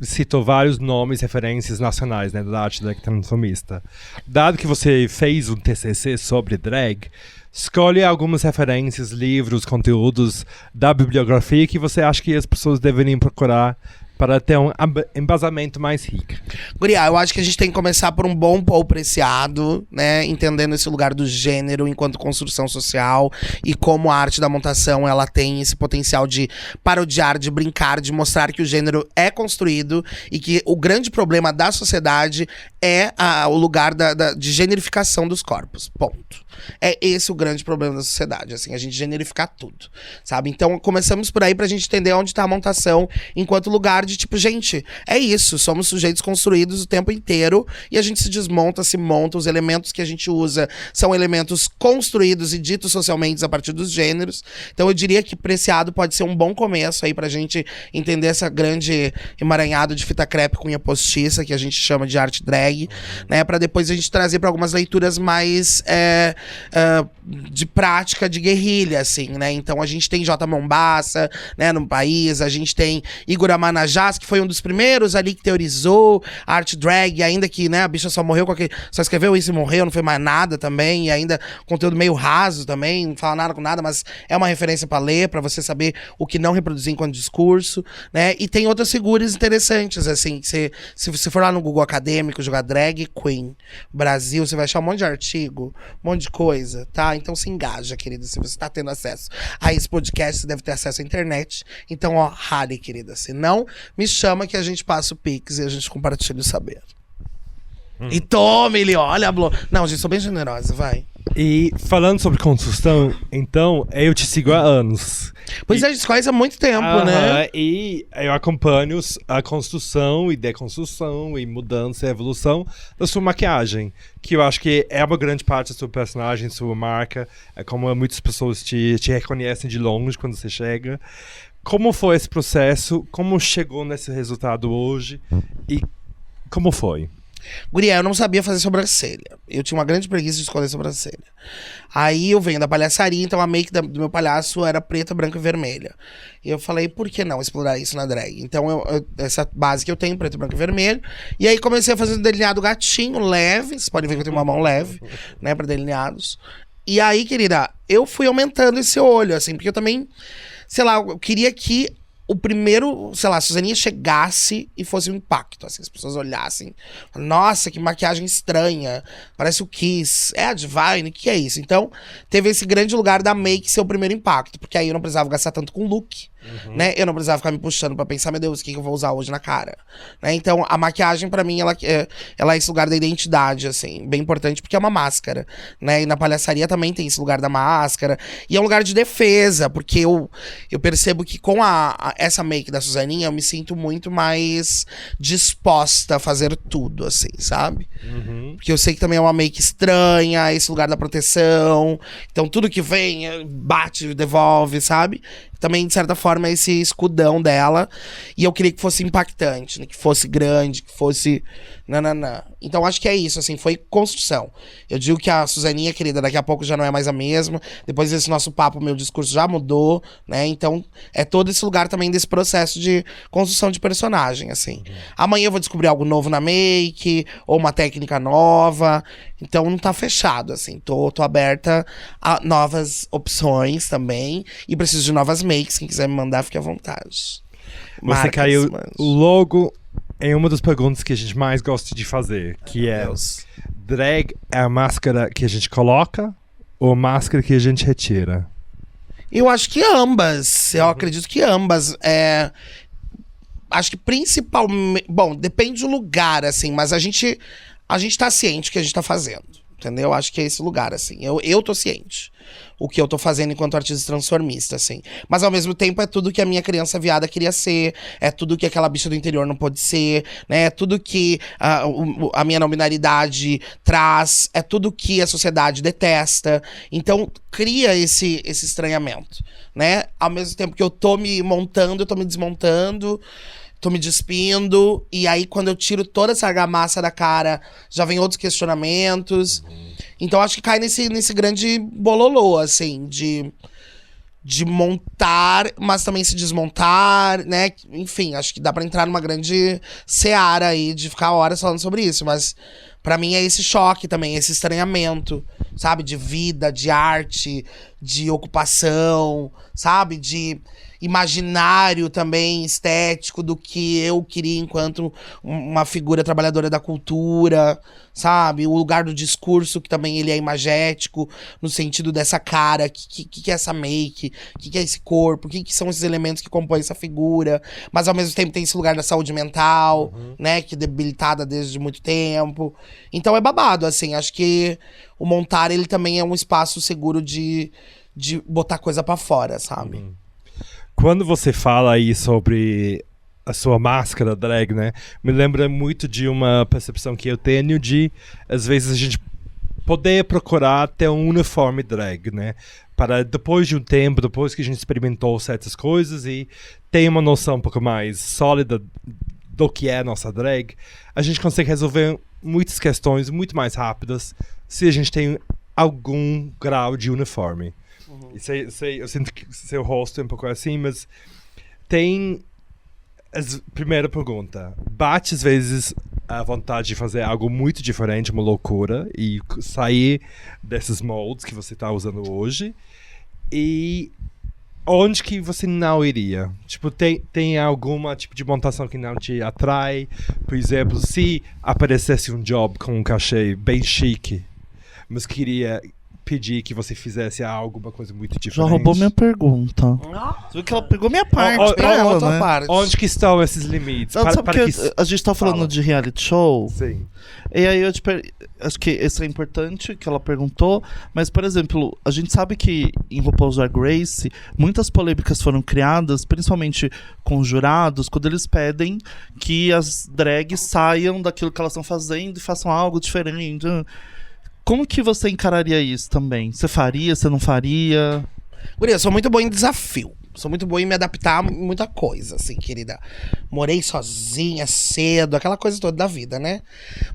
[SPEAKER 2] citou vários nomes, referências nacionais, né, da arte drag transformista. Dado que você fez um TCC sobre drag, escolhe algumas referências, livros, conteúdos da bibliografia que você acha que as pessoas deveriam procurar para ter um embasamento mais rico.
[SPEAKER 5] Guria, eu acho que a gente tem que começar por um bom Paul Preciado, né? Entendendo esse lugar do gênero enquanto construção social e como a arte da montação, ela tem esse potencial de parodiar, de brincar, de mostrar que o gênero é construído e que o grande problema da sociedade é o lugar de generificação dos corpos. Ponto. É esse o grande problema da sociedade, assim, a gente generificar tudo, sabe? Então, começamos por aí pra gente entender onde tá a montação enquanto lugar de, tipo, gente, é isso, somos sujeitos construídos o tempo inteiro e a gente se desmonta, se monta, os elementos que a gente usa são elementos construídos e ditos socialmente a partir dos gêneros. Então, eu diria que Preciado pode ser um bom começo aí pra gente entender essa grande emaranhado de fita crepe cunha postiça, que a gente chama de arte drag, né? Pra depois a gente trazer pra algumas leituras mais de prática de guerrilha, assim, né? Então a gente tem J. Mombassa, né, no país, a gente tem Igor Amanajás, que foi um dos primeiros ali que teorizou a arte drag, ainda que, né, a bicha só morreu com aquele, só escreveu isso e morreu, não foi mais nada também, e ainda conteúdo meio raso também, não fala nada com nada, mas é uma referência pra ler, pra você saber o que não reproduzir enquanto discurso, né? E tem outras figuras interessantes, assim, que se você for lá no Google acadêmico, jogar drag queen Brasil, você vai achar um monte de artigo, um monte de coisa, tá? Então se engaja, querida, se você tá tendo acesso a esse podcast, você deve ter acesso à internet. Então, ó, rale, querida. Se não, me chama que a gente passa o Pix e a gente compartilha o saber. E tome-lhe, olha a Não, gente, sou bem generosa, vai.
[SPEAKER 2] E falando sobre construção, então, eu te sigo há anos.
[SPEAKER 5] Pois é, a gente se conhece há muito tempo, né?
[SPEAKER 2] E eu acompanho a construção e deconstrução e mudança e evolução da sua maquiagem, que eu acho que é uma grande parte da sua personagem, sua marca, é como muitas pessoas te reconhecem de longe quando você chega. Como foi esse processo? Como chegou nesse resultado hoje? E como foi?
[SPEAKER 5] Guria, eu não sabia fazer sobrancelha. Eu tinha uma grande preguiça de escolher sobrancelha. Aí eu venho da palhaçaria, então a make do meu palhaço era preta, branca e vermelha. E eu falei, por que não explorar isso na drag? Então, essa base que eu tenho, preto, branco e vermelho. E aí comecei a fazer um delineado gatinho, leve. Vocês podem ver que eu tenho uma mão leve, né, pra delineados. E aí, querida, eu fui aumentando esse olho, assim, porque eu também, sei lá, eu queria que o primeiro, sei lá, a Suzaninha chegasse e fosse um impacto, assim, as pessoas olhassem, nossa, que maquiagem estranha, parece o Kiss, é a Divine, o que é isso? Então, teve esse grande lugar da make ser o primeiro impacto, porque aí eu não precisava gastar tanto com look, né? Eu não precisava ficar me puxando pra pensar, meu Deus, o que eu vou usar hoje na cara, né? Então, a maquiagem, pra mim, ela é esse lugar da identidade, assim, bem importante, porque é uma máscara, né? E na palhaçaria também tem esse lugar da máscara, e é um lugar de defesa, porque eu percebo que com essa make da Suzaninha, eu me sinto muito mais disposta a fazer tudo, assim, sabe? Porque eu sei que também é uma make estranha, esse lugar da proteção, então tudo que vem, bate, devolve, sabe? Também, de certa forma, é esse escudão dela. E eu queria que fosse impactante, né? Que fosse grande, que fosse... Nananã. Então, acho que é isso, assim, foi construção. Eu digo que a Suzaninha, querida, daqui a pouco já não é mais a mesma. Depois desse nosso papo, meu discurso já mudou, né? Então, é todo esse lugar também desse processo de construção de personagem, assim. Amanhã eu vou descobrir algo novo na make, ou uma técnica nova. Então, não tá fechado, assim. Tô aberta a novas opções também. E preciso de novas makes. Quem quiser me mandar, fique à vontade.
[SPEAKER 2] Você caiu logo em uma das perguntas que a gente mais gosta de fazer, que é: drag é a máscara que a gente coloca ou a máscara que a gente retira?
[SPEAKER 5] Eu acho que ambas. Eu acredito que ambas. Acho que principalmente... Bom, depende do lugar, assim, mas a gente tá ciente do que a gente tá fazendo. Entendeu? Acho que é esse lugar, assim. Eu tô ciente o que eu tô fazendo enquanto artista transformista, assim. Mas ao mesmo tempo é tudo que a minha criança viada queria ser, é tudo que aquela bicha do interior não pode ser, né? É tudo que a minha não binaridade traz, é tudo que a sociedade detesta. Então cria esse estranhamento, né? Ao mesmo tempo que eu tô me montando, eu tô me desmontando, tô me despindo, e aí quando eu tiro toda essa argamassa da cara, já vem outros questionamentos. Então acho que cai nesse grande bololô, assim, de montar, mas também se desmontar, né? Enfim, acho que dá pra entrar numa grande seara aí de ficar horas falando sobre isso, mas pra mim é esse choque também, esse estranhamento, sabe? De vida, de arte, de ocupação, sabe? De imaginário também estético do que eu queria enquanto uma figura trabalhadora da cultura, sabe? O lugar do discurso, que também ele é imagético, no sentido dessa cara, que é essa make, que é esse corpo, que são esses elementos que compõem essa figura, mas ao mesmo tempo tem esse lugar da saúde mental, né? Que é debilitada desde muito tempo. Então é babado, assim, acho que o montar, ele também é um espaço seguro de botar coisa pra fora, sabe?
[SPEAKER 2] Quando você fala aí sobre a sua máscara drag, né? Me lembra muito de uma percepção que eu tenho de, às vezes, a gente poder procurar ter um uniforme drag, né? Para depois de um tempo, depois que a gente experimentou certas coisas e tem uma noção um pouco mais sólida do que é a nossa drag, a gente consegue resolver muitas questões muito mais rápidas se a gente tem algum grau de uniforme. Eu sinto que seu rosto é um pouco assim, mas tem... Primeira pergunta. Bate às vezes a vontade de fazer algo muito diferente, uma loucura, e sair desses moldes que você está usando hoje? E onde que você não iria? Tipo, tem alguma tipo de montação que não te atrai? Por exemplo, se aparecesse um job com um cachê bem chique, mas queria pedir que você fizesse alguma coisa muito diferente.
[SPEAKER 3] Já roubou minha pergunta. Você viu que ela pegou minha parte pra ela, né?
[SPEAKER 5] parte.
[SPEAKER 2] Onde que estão esses limites?
[SPEAKER 3] Não, sabe que a gente tá falando de reality show?
[SPEAKER 2] Sim.
[SPEAKER 3] E aí acho que isso é importante que ela perguntou, mas, por exemplo, a gente sabe que em RuPaul's Drag Race, muitas polêmicas foram criadas, principalmente com os jurados, quando eles pedem que as drags saiam daquilo que elas estão fazendo e façam algo diferente. Como que você encararia isso também? Você faria, você não faria?
[SPEAKER 5] Guria, eu sou muito boa em desafio. Sou muito boa em me adaptar a muita coisa, assim, querida. Morei sozinha, cedo, aquela coisa toda da vida, né?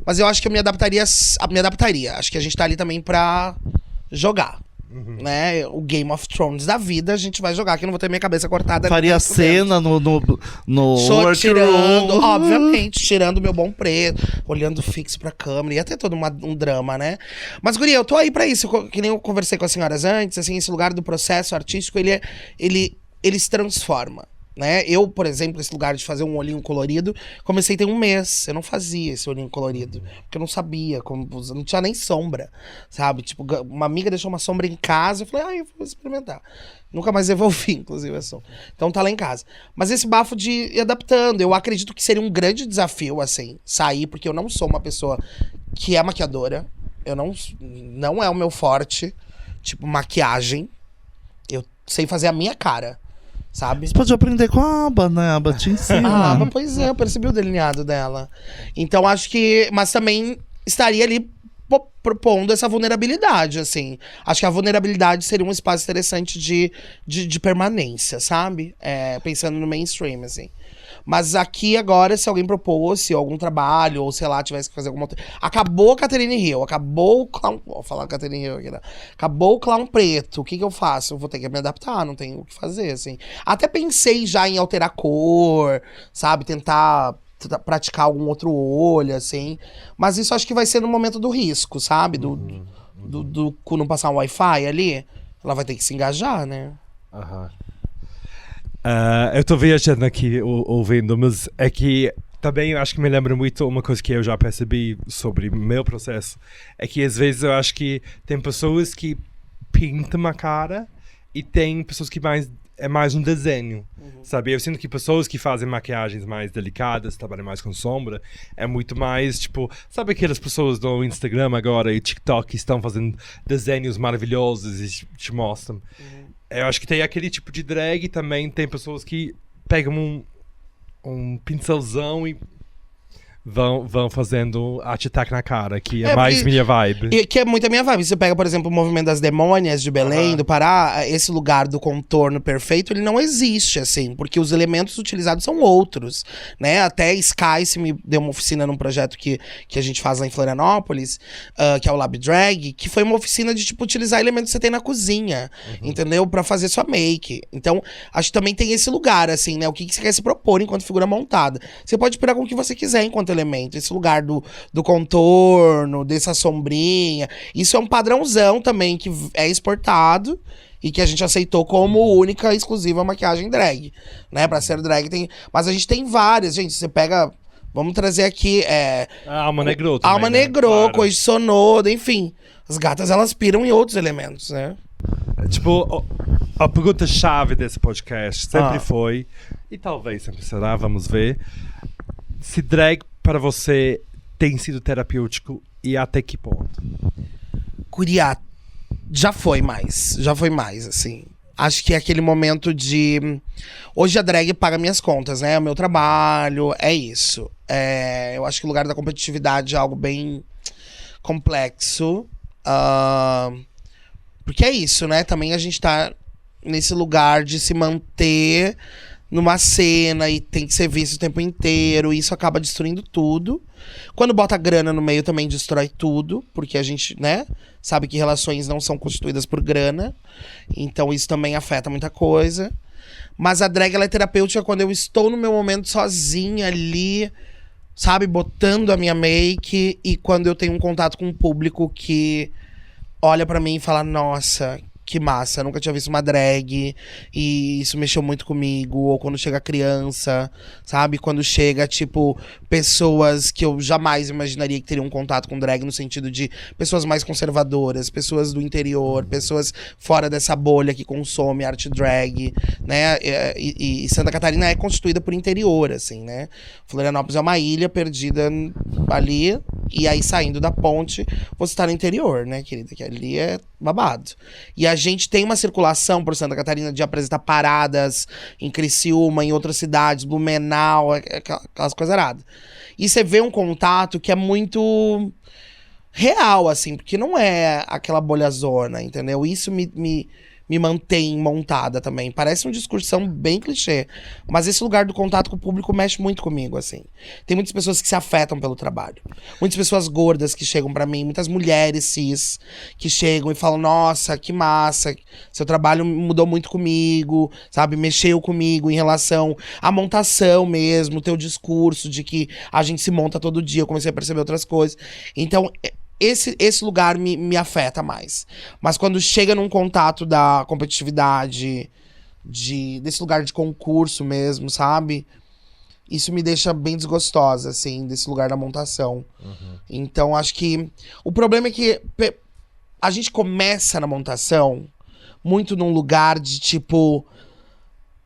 [SPEAKER 5] Mas eu acho que eu me adaptaria. Acho que a gente tá ali também pra jogar. Né? O Game of Thrones da vida, a gente vai jogar, que eu não vou ter minha cabeça cortada.
[SPEAKER 3] Faria cena no
[SPEAKER 5] tirando, obviamente, tirando meu bom preto, olhando fixo pra câmera, ia ter todo um drama, né? Mas, guria, eu tô aí pra isso, que nem eu conversei com as senhoras antes, assim, esse lugar do processo artístico, ele se transforma. Né? Eu, por exemplo, esse lugar de fazer um olhinho colorido, comecei tem um mês. Eu não fazia esse olhinho colorido, porque eu não sabia, não tinha nem sombra, sabe? Tipo, uma amiga deixou uma sombra em casa, eu falei, eu vou experimentar. Nunca mais devolvi, inclusive, a sombra. Então tá lá em casa. Mas esse bafo de ir adaptando, eu acredito que seria um grande desafio, assim, sair, porque eu não sou uma pessoa que é maquiadora. Eu não é o meu forte, tipo, maquiagem. Eu sei fazer a minha cara. Sabe?
[SPEAKER 3] Você pode aprender com a Aba, né? A Aba te ensina.
[SPEAKER 5] Mas pois é, eu percebi o delineado dela. Então acho que... Mas também estaria ali propondo essa vulnerabilidade, assim. Acho que a vulnerabilidade seria um espaço interessante de permanência, sabe? Pensando no mainstream, assim. Mas aqui agora, se alguém propôsse algum trabalho, ou sei lá, tivesse que fazer alguma outra... Acabou a Catherine Hill, acabou o clown... Vou falar Catherine Hill aqui, né? Acabou o clown preto, o que eu faço? Eu vou ter que me adaptar, não tenho o que fazer, assim. Até pensei já em alterar cor, sabe? Tentar praticar algum outro olho, assim. Mas isso acho que vai ser no momento do risco, sabe? Do cu não passar um Wi-Fi ali. Ela vai ter que se engajar, né?
[SPEAKER 2] Aham. Eu tô viajando aqui ouvindo, mas é que também eu acho que me lembra muito uma coisa que eu já percebi sobre o meu processo. É que às vezes eu acho que tem pessoas que pintam a cara e tem pessoas que é mais um desenho, sabe? Eu sinto que pessoas que fazem maquiagens mais delicadas, trabalham mais com sombra, é muito mais, tipo... Sabe aquelas pessoas do Instagram agora e TikTok que estão fazendo desenhos maravilhosos e te mostram? Eu acho que tem aquele tipo de drag também, tem pessoas que pegam um pincelzão e vão fazendo arte-tac na cara, que é mais minha vibe.
[SPEAKER 5] Que é muito a minha vibe. Você pega, por exemplo, o movimento das demônias de Belém, do Pará, esse lugar do contorno perfeito, ele não existe, assim, porque os elementos utilizados são outros, né? Até Sky se me deu uma oficina num projeto que a gente faz lá em Florianópolis, que é o Lab Drag, que foi uma oficina de, tipo, utilizar elementos que você tem na cozinha, entendeu? Pra fazer sua make. Então, acho que também tem esse lugar, assim, né? O que você quer se propor enquanto figura montada. Você pode inspirar com o que você quiser enquanto elemento, esse lugar do contorno, dessa sombrinha, isso é um padrãozão também que é exportado e que a gente aceitou como única e exclusiva maquiagem drag, né, pra ser drag tem, mas a gente tem várias, gente, você pega, vamos trazer aqui,
[SPEAKER 2] Alma Negrô
[SPEAKER 5] também, Alma Negrô,
[SPEAKER 2] claro.
[SPEAKER 5] Coisa Sonoda, enfim, as gatas elas piram em outros elementos, né.
[SPEAKER 2] Tipo, a pergunta-chave desse podcast sempre foi, e talvez sempre será, vamos ver, se drag para você tem sido terapêutico e até que ponto?
[SPEAKER 5] Curia, já foi mais, assim. Acho que é aquele momento de... Hoje a drag paga minhas contas, né? O meu trabalho, é isso. Eu acho que o lugar da competitividade é algo bem complexo. Porque é isso, né? Também a gente tá nesse lugar de se manter numa cena e tem que ser visto o tempo inteiro. E isso acaba destruindo tudo. Quando bota grana no meio também destrói tudo. Porque a gente, né, sabe que relações não são constituídas por grana. Então isso também afeta muita coisa. Mas a drag, ela é terapêutica quando eu estou no meu momento sozinha ali, sabe, botando a minha make. E quando eu tenho um contato com um público que olha pra mim e fala, nossa, que massa, eu nunca tinha visto uma drag e isso mexeu muito comigo. Ou quando chega criança, sabe? Quando chega, tipo, pessoas que eu jamais imaginaria que teriam um contato com drag, no sentido de pessoas mais conservadoras, pessoas do interior, pessoas fora dessa bolha que consome arte drag, né? E Santa Catarina é constituída por interior, assim, né? Florianópolis é uma ilha perdida ali, e aí saindo da ponte, você tá no interior, né, querida? Que ali é babado. E a gente tem uma circulação por Santa Catarina de apresentar paradas em Criciúma, em outras cidades, Blumenau, aquelas coisas aradas. E você vê um contato que é muito real, assim, porque não é aquela bolhazona, entendeu? Isso me mantém montada também. Parece uma discussão bem clichê, mas esse lugar do contato com o público mexe muito comigo, assim. Tem muitas pessoas que se afetam pelo trabalho. Muitas pessoas gordas que chegam pra mim, muitas mulheres cis que chegam e falam, nossa, que massa, seu trabalho mudou muito comigo, sabe? Mexeu comigo em relação à montação mesmo, teu discurso de que a gente se monta todo dia, eu comecei a perceber outras coisas. Então, esse lugar me afeta mais. Mas quando chega num contato da competitividade, desse lugar de concurso mesmo, sabe? Isso me deixa bem desgostosa, assim, desse lugar da montação. Então, acho que o problema é que a gente começa na montação muito num lugar de, tipo,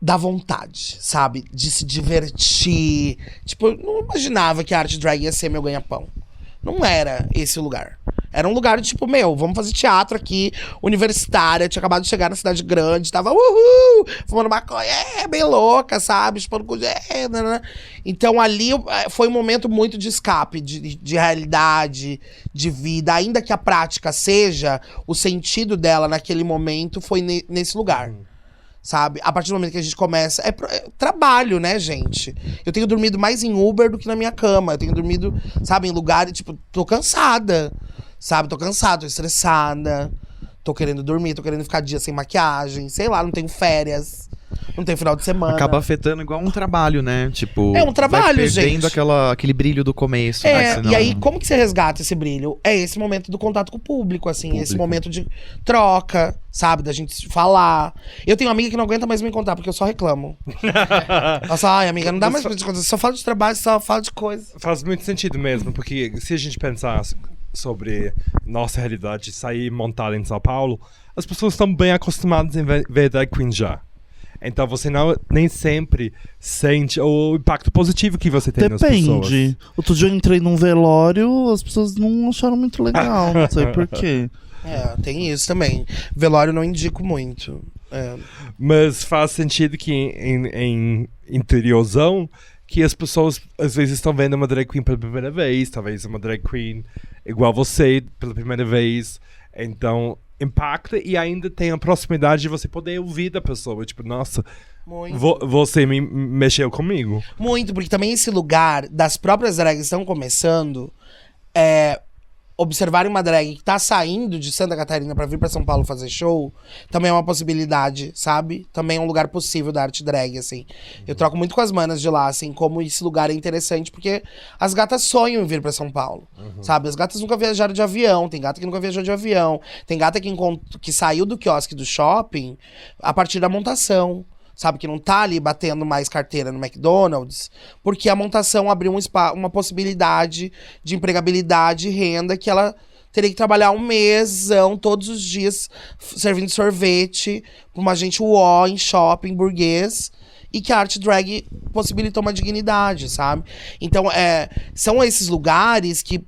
[SPEAKER 5] da vontade, sabe? De se divertir. Tipo, eu não imaginava que a arte drag ia ser meu ganha-pão. Não era esse o lugar. Era um lugar de tipo, meu, vamos fazer teatro aqui, universitária, tinha acabado de chegar na cidade grande, tava fumando maconha, bem louca, sabe? Chupando cu, né? Então ali foi um momento muito de escape, de realidade, de vida. Ainda que a prática seja, o sentido dela naquele momento foi nesse lugar. Sabe? A partir do momento que a gente começa... É trabalho, né, gente? Eu tenho dormido mais em Uber do que na minha cama. Eu tenho dormido, sabe, em lugares... Tipo, tô cansada, sabe? Tô cansada, tô estressada. Tô querendo dormir, tô querendo ficar dia sem maquiagem. Sei lá, não tenho férias. Não tem final de semana.
[SPEAKER 4] Acaba afetando igual um trabalho, né? Tipo,
[SPEAKER 5] é um trabalho,
[SPEAKER 4] vai perdendo
[SPEAKER 5] gente.
[SPEAKER 4] aquele brilho do começo. Né?
[SPEAKER 5] E aí, como que você resgata esse brilho? É esse momento do contato com o público, assim. Esse momento de troca, sabe? Da gente falar. Eu tenho uma amiga que não aguenta mais me contar, porque eu só reclamo. Nossa, ai, amiga, não dá mais pra te contar. Só fala de trabalho, só fala de coisa.
[SPEAKER 2] Faz muito sentido mesmo, porque se a gente pensar sobre nossa realidade, sair montada em São Paulo, as pessoas estão bem acostumadas em ver drag queen já. Então você nem sempre sente o impacto positivo que você tem nas pessoas.
[SPEAKER 3] Depende. Outro dia eu entrei num velório, as pessoas não acharam muito legal, não sei porquê.
[SPEAKER 5] Tem isso também. Velório não indico muito.
[SPEAKER 2] Mas faz sentido que em interiorzão, que as pessoas às vezes estão vendo uma drag queen pela primeira vez, talvez uma drag queen igual você pela primeira vez. Então impacta e ainda tem a proximidade de você poder ouvir da pessoa. Tipo, nossa, você me mexeu comigo.
[SPEAKER 5] Muito, porque também esse lugar das próprias drags que estão começando, observarem uma drag que tá saindo de Santa Catarina pra vir pra São Paulo fazer show, também é uma possibilidade, sabe? Também é um lugar possível da arte drag, assim. Eu troco muito com as manas de lá, assim, como esse lugar é interessante, porque as gatas sonham em vir pra São Paulo, sabe? As gatas nunca viajaram de avião, tem gata que nunca viajou de avião, tem gata que saiu do quiosque do shopping a partir da montação. Sabe, que não tá ali batendo mais carteira no McDonald's, porque a montação abriu uma possibilidade de empregabilidade e renda que ela teria que trabalhar um mêsão, todos os dias, servindo sorvete pra uma gente uó em shopping burguês, e que a arte drag possibilitou uma dignidade, sabe? Então, são esses lugares que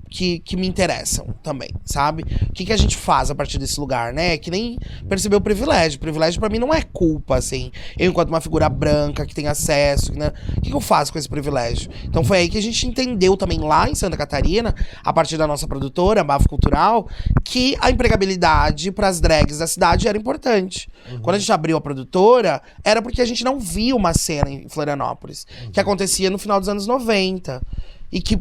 [SPEAKER 5] me interessam também, sabe? O que a gente faz a partir desse lugar, né? Que nem perceber o privilégio. O privilégio pra mim não é culpa, assim. Eu, enquanto uma figura branca que tem acesso, né? O que eu faço com esse privilégio? Então foi aí que a gente entendeu também lá em Santa Catarina, a partir da nossa produtora, a Bafo Cultural, que a empregabilidade pras drags da cidade era importante. Quando a gente abriu a produtora, era porque a gente não via uma uma cena em Florianópolis que acontecia no final dos anos 90 e que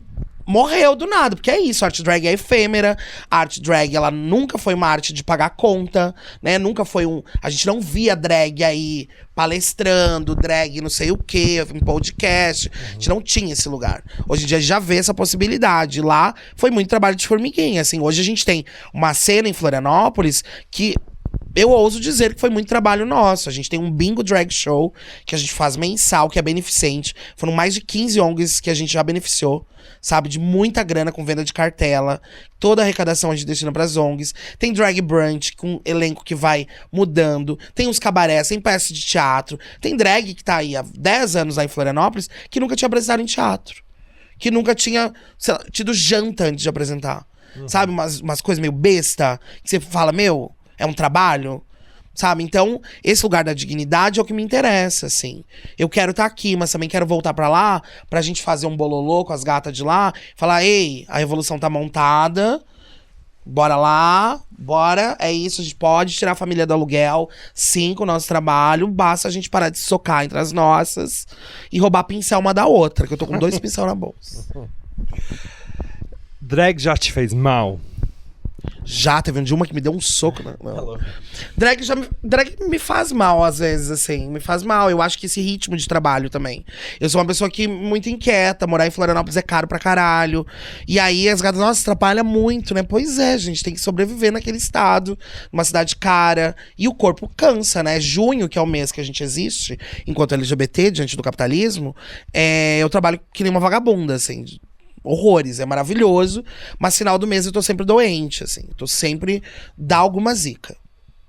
[SPEAKER 5] morreu do nada, porque é isso, a arte drag é efêmera, a arte drag, ela nunca foi uma arte de pagar conta, né, nunca foi a gente não via drag aí palestrando, drag não sei o quê, em podcast, a gente não tinha esse lugar. Hoje em dia a gente já vê essa possibilidade, lá foi muito trabalho de formiguinha, assim, hoje a gente tem uma cena em Florianópolis que eu ouso dizer que foi muito trabalho nosso. A gente tem um bingo drag show que a gente faz mensal, que é beneficente. Foram mais de 15 ONGs que a gente já beneficiou, sabe? De muita grana com venda de cartela. Toda a arrecadação a gente destina pras ONGs. Tem drag brunch com elenco que vai mudando. Tem os cabarés, tem peças de teatro. Tem drag que tá aí há 10 anos lá em Florianópolis que nunca tinha apresentado em teatro. Que nunca tinha, sei lá, tido janta antes de apresentar. Sabe? Umas coisas meio besta. Que você fala, meu... É um trabalho, sabe? Então, esse lugar da dignidade é o que me interessa, assim. Eu quero estar aqui, mas também quero voltar pra lá, pra gente fazer um bololô com as gatas de lá. Falar, ei, a revolução tá montada, bora lá, bora, é isso, a gente pode tirar a família do aluguel, sim, com o nosso trabalho. Basta a gente parar de socar entre as nossas e roubar pincel uma da outra, que eu tô com 2 pincel na bolsa.
[SPEAKER 2] Drag já te fez mal?
[SPEAKER 5] Já, teve um dia uma que me deu um soco. Não. Drag me faz mal, às vezes, assim. Me faz mal. Eu acho que esse ritmo de trabalho também. Eu sou uma pessoa que muito inquieta. Morar em Florianópolis é caro pra caralho. E aí as gatas, nossa, atrapalha muito, né? Pois é, gente, tem que sobreviver naquele estado. Numa cidade cara. E o corpo cansa, né? Junho, que é o mês que a gente existe, enquanto LGBT, diante do capitalismo, eu trabalho que nem uma vagabunda, assim. Horrores, é maravilhoso, mas final do mês eu tô sempre doente, assim. Tô sempre dá alguma zica.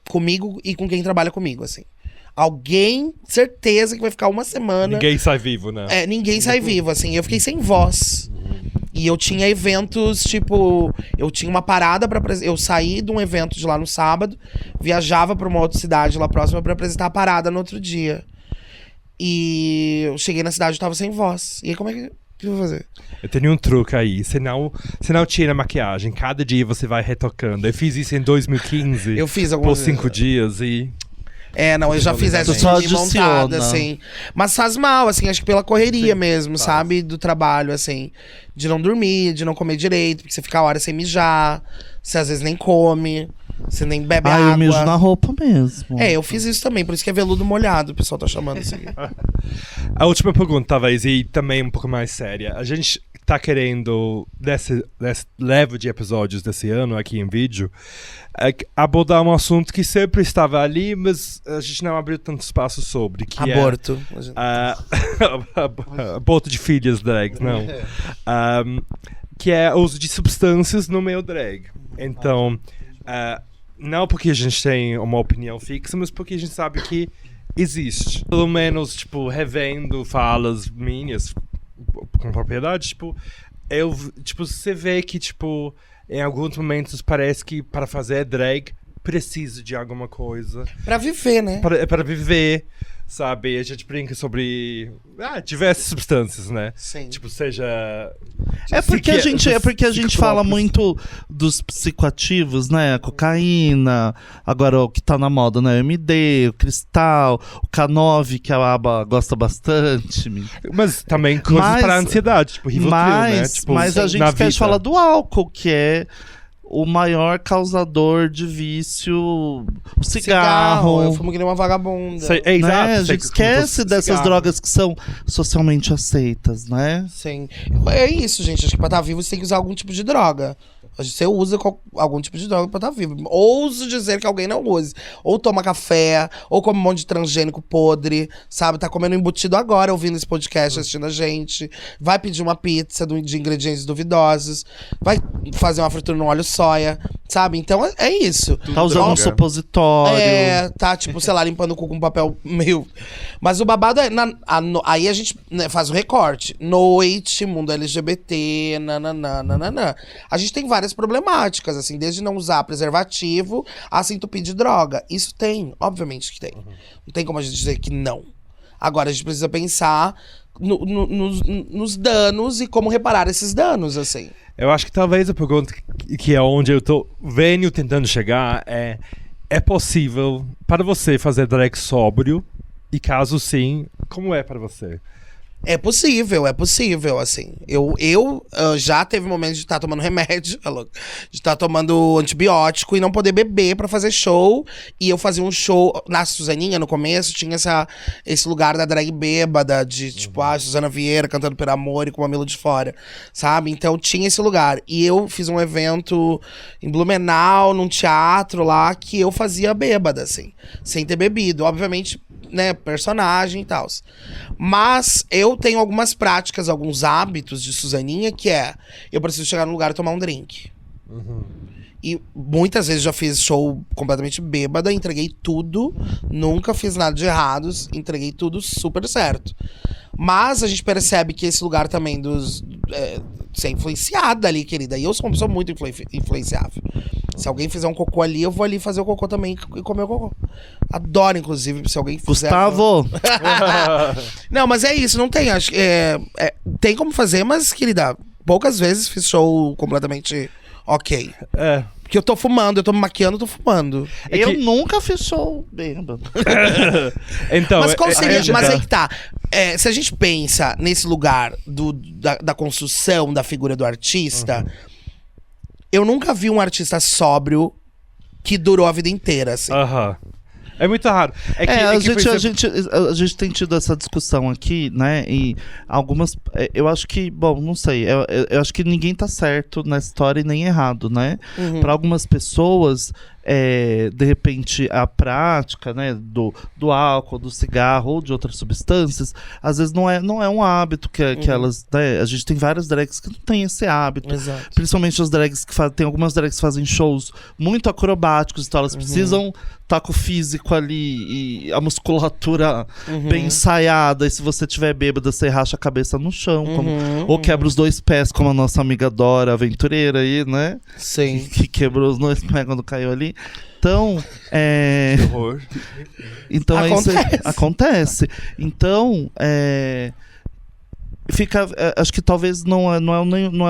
[SPEAKER 5] Comigo e com quem trabalha comigo, assim. Alguém, certeza que vai ficar uma semana...
[SPEAKER 2] Ninguém sai vivo, né?
[SPEAKER 5] Ninguém sai vivo, assim. Eu fiquei sem voz. E eu tinha eventos, tipo... Eu tinha uma parada pra... Eu saí de um evento de lá no sábado, viajava pra uma outra cidade lá próxima pra apresentar a parada no outro dia. E eu cheguei na cidade e tava sem voz. E aí, como é que... O que eu vou fazer?
[SPEAKER 2] Eu tenho um truque aí. Você não tira maquiagem. Cada dia você vai retocando. Eu fiz isso em 2015.
[SPEAKER 5] Eu fiz algumas
[SPEAKER 2] por 5 dias e...
[SPEAKER 5] Não, eu já fiz essa de montada, assim. Mas faz mal, assim, acho que pela correria mesmo, sabe? Do trabalho, assim. De não dormir, de não comer direito, porque você fica a hora sem mijar. Você às vezes nem come, você nem bebe água.
[SPEAKER 3] Eu mijo na roupa mesmo.
[SPEAKER 5] Eu fiz isso também, por isso que é veludo molhado, o pessoal tá chamando assim.
[SPEAKER 2] A última pergunta, talvez, e também um pouco mais séria. A gente tá querendo, desse leve de episódios desse ano aqui em vídeo, abordar um assunto que sempre estava ali, mas a gente não abriu tanto espaço sobre, que
[SPEAKER 5] aborto.
[SPEAKER 2] Aborto de filhas drags, não. Que é o uso de substâncias no meio drag. Então, não porque a gente tem uma opinião fixa, mas porque a gente sabe que existe. Pelo menos, tipo, revendo falas minhas com propriedade, tipo, você vê que, tipo, em alguns momentos parece que para fazer drag precisa de alguma coisa.
[SPEAKER 5] Pra viver, né?
[SPEAKER 2] Para viver, sabe? A gente brinca sobre diversas substâncias, né?
[SPEAKER 5] Sim.
[SPEAKER 2] Tipo, seja...
[SPEAKER 3] É porque a gente fala muito dos psicoativos, né? A cocaína, agora o que tá na moda, né? O MD, o cristal, o K9, que a Aba gosta bastante.
[SPEAKER 2] Mas também coisas para ansiedade, tipo Rivotril, né? Tipo,
[SPEAKER 3] mas a gente esquece falar do álcool, que é o maior causador de vício, o cigarro.
[SPEAKER 5] Eu fumo que nem uma vagabunda.
[SPEAKER 2] Exato.
[SPEAKER 3] A gente esquece dessas drogas que são socialmente aceitas, né?
[SPEAKER 5] Sim. É isso, gente. Acho que pra estar vivo você tem que usar algum tipo de droga. Você usa algum tipo de droga pra estar vivo. Ouso dizer que alguém não use. Ou toma café, ou come um monte de transgênico podre, sabe? Tá comendo embutido agora, ouvindo esse podcast, assistindo a gente. Vai pedir uma pizza de ingredientes duvidosos. Vai fazer uma fritura no óleo soia, sabe? Então é isso.
[SPEAKER 3] Tá usando um supositório.
[SPEAKER 5] Tá, tipo, sei lá, limpando o cu com papel meio... Mas o babado é... aí a gente faz o recorte. Noite, mundo LGBT, nananana. A gente tem várias problemáticas, assim, desde não usar preservativo a se entupir de droga. Isso tem, obviamente que tem. Não tem como a gente dizer que não. Agora, a gente precisa pensar nos danos e como reparar esses danos, assim.
[SPEAKER 2] Eu acho que talvez a pergunta que é onde eu tô tentando chegar é possível para você fazer drag sóbrio E caso sim, como é pra você?
[SPEAKER 5] É possível, assim. Eu já teve momentos de estar tomando remédio, de estar tomando antibiótico e não poder beber pra fazer show. E eu fazia um show na Suzaninha, no começo, tinha esse lugar da drag bêbada, de tipo, Suzana Vieira cantando Per Amor e com o Mamilo de Fora, sabe? Então tinha esse lugar. E eu fiz um evento em Blumenau, num teatro lá, que eu fazia bêbada, assim, sem ter bebido. Obviamente, né, personagem e tal. Mas eu tenho algumas práticas, alguns hábitos de Suzaninha, que eu preciso chegar num lugar e tomar um drink. E muitas vezes já fiz show completamente bêbada, entreguei tudo, nunca fiz nada de errado, entreguei tudo super certo. Mas a gente percebe que esse lugar também ser influenciada ali, querida. E eu sou uma pessoa muito influenciável. Se alguém fizer um cocô ali, eu vou ali fazer o cocô também e comer o cocô. Adoro, inclusive, se alguém fizer...
[SPEAKER 3] Gustavo!
[SPEAKER 5] Não, mas é isso, não tem. Acho que tem como fazer, mas, querida, poucas vezes fiz show completamente ok.
[SPEAKER 2] É.
[SPEAKER 5] Porque eu tô fumando, eu tô me maquiando, eu tô fumando.
[SPEAKER 3] Eu nunca fiz show bêbado.
[SPEAKER 2] Então,
[SPEAKER 5] Mas qual seria?
[SPEAKER 2] é-
[SPEAKER 5] Mas aí que tá. Se a gente pensa nesse lugar da construção da figura do artista, eu nunca vi um artista sóbrio que durou a vida inteira, assim.
[SPEAKER 2] Aham. É muito raro.
[SPEAKER 3] A
[SPEAKER 2] por exemplo,
[SPEAKER 3] gente tem tido essa discussão aqui, né? E algumas. Eu acho que, bom, não sei. Eu acho que ninguém tá certo na história e nem errado, né? Para algumas pessoas, de repente, a prática, né, do álcool, do cigarro ou de outras substâncias, às vezes não é um hábito que elas. Né, a gente tem várias drags que não tem esse hábito.
[SPEAKER 5] Exato.
[SPEAKER 3] Principalmente as drags que fazem. Tem algumas drags que fazem shows muito acrobáticos, então elas precisam estar com o físico ali e a musculatura bem ensaiada. E se você tiver bêbada, você racha a cabeça no chão. Ou quebra os dois pés, como a nossa amiga Dora, aventureira aí, né?
[SPEAKER 5] Sim.
[SPEAKER 3] Que quebrou os dois pés quando caiu ali. Então,
[SPEAKER 2] horror.
[SPEAKER 3] então
[SPEAKER 5] Acontece.
[SPEAKER 3] é isso. Acontece. Então, fica, acho que talvez não é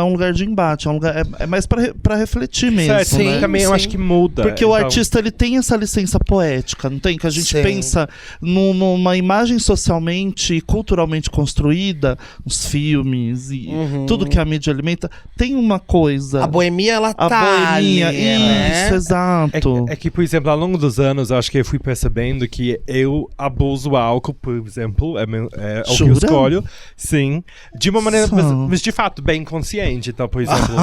[SPEAKER 3] um lugar de embate, é um lugar, é mais pra refletir mesmo,
[SPEAKER 2] Certo, sim,
[SPEAKER 3] né?
[SPEAKER 2] também eu acho que muda.
[SPEAKER 3] Porque o
[SPEAKER 2] então.
[SPEAKER 3] artista, ele tem essa licença poética, não tem? Que a gente
[SPEAKER 5] Sim.
[SPEAKER 3] pensa numa imagem socialmente e culturalmente construída, os filmes e tudo que a mídia alimenta, tem uma coisa.
[SPEAKER 5] A boemia, ela
[SPEAKER 3] A
[SPEAKER 5] tá
[SPEAKER 3] boemia,
[SPEAKER 5] ali,
[SPEAKER 3] isso,
[SPEAKER 5] né?
[SPEAKER 3] exato.
[SPEAKER 2] É que, por exemplo, ao longo dos anos, eu acho que eu fui percebendo que eu abuso álcool, por exemplo, é o que eu
[SPEAKER 3] Jura?
[SPEAKER 2] escolho, sim, de uma maneira,
[SPEAKER 3] Só.
[SPEAKER 2] mas de fato, bem consciente. Então, por exemplo,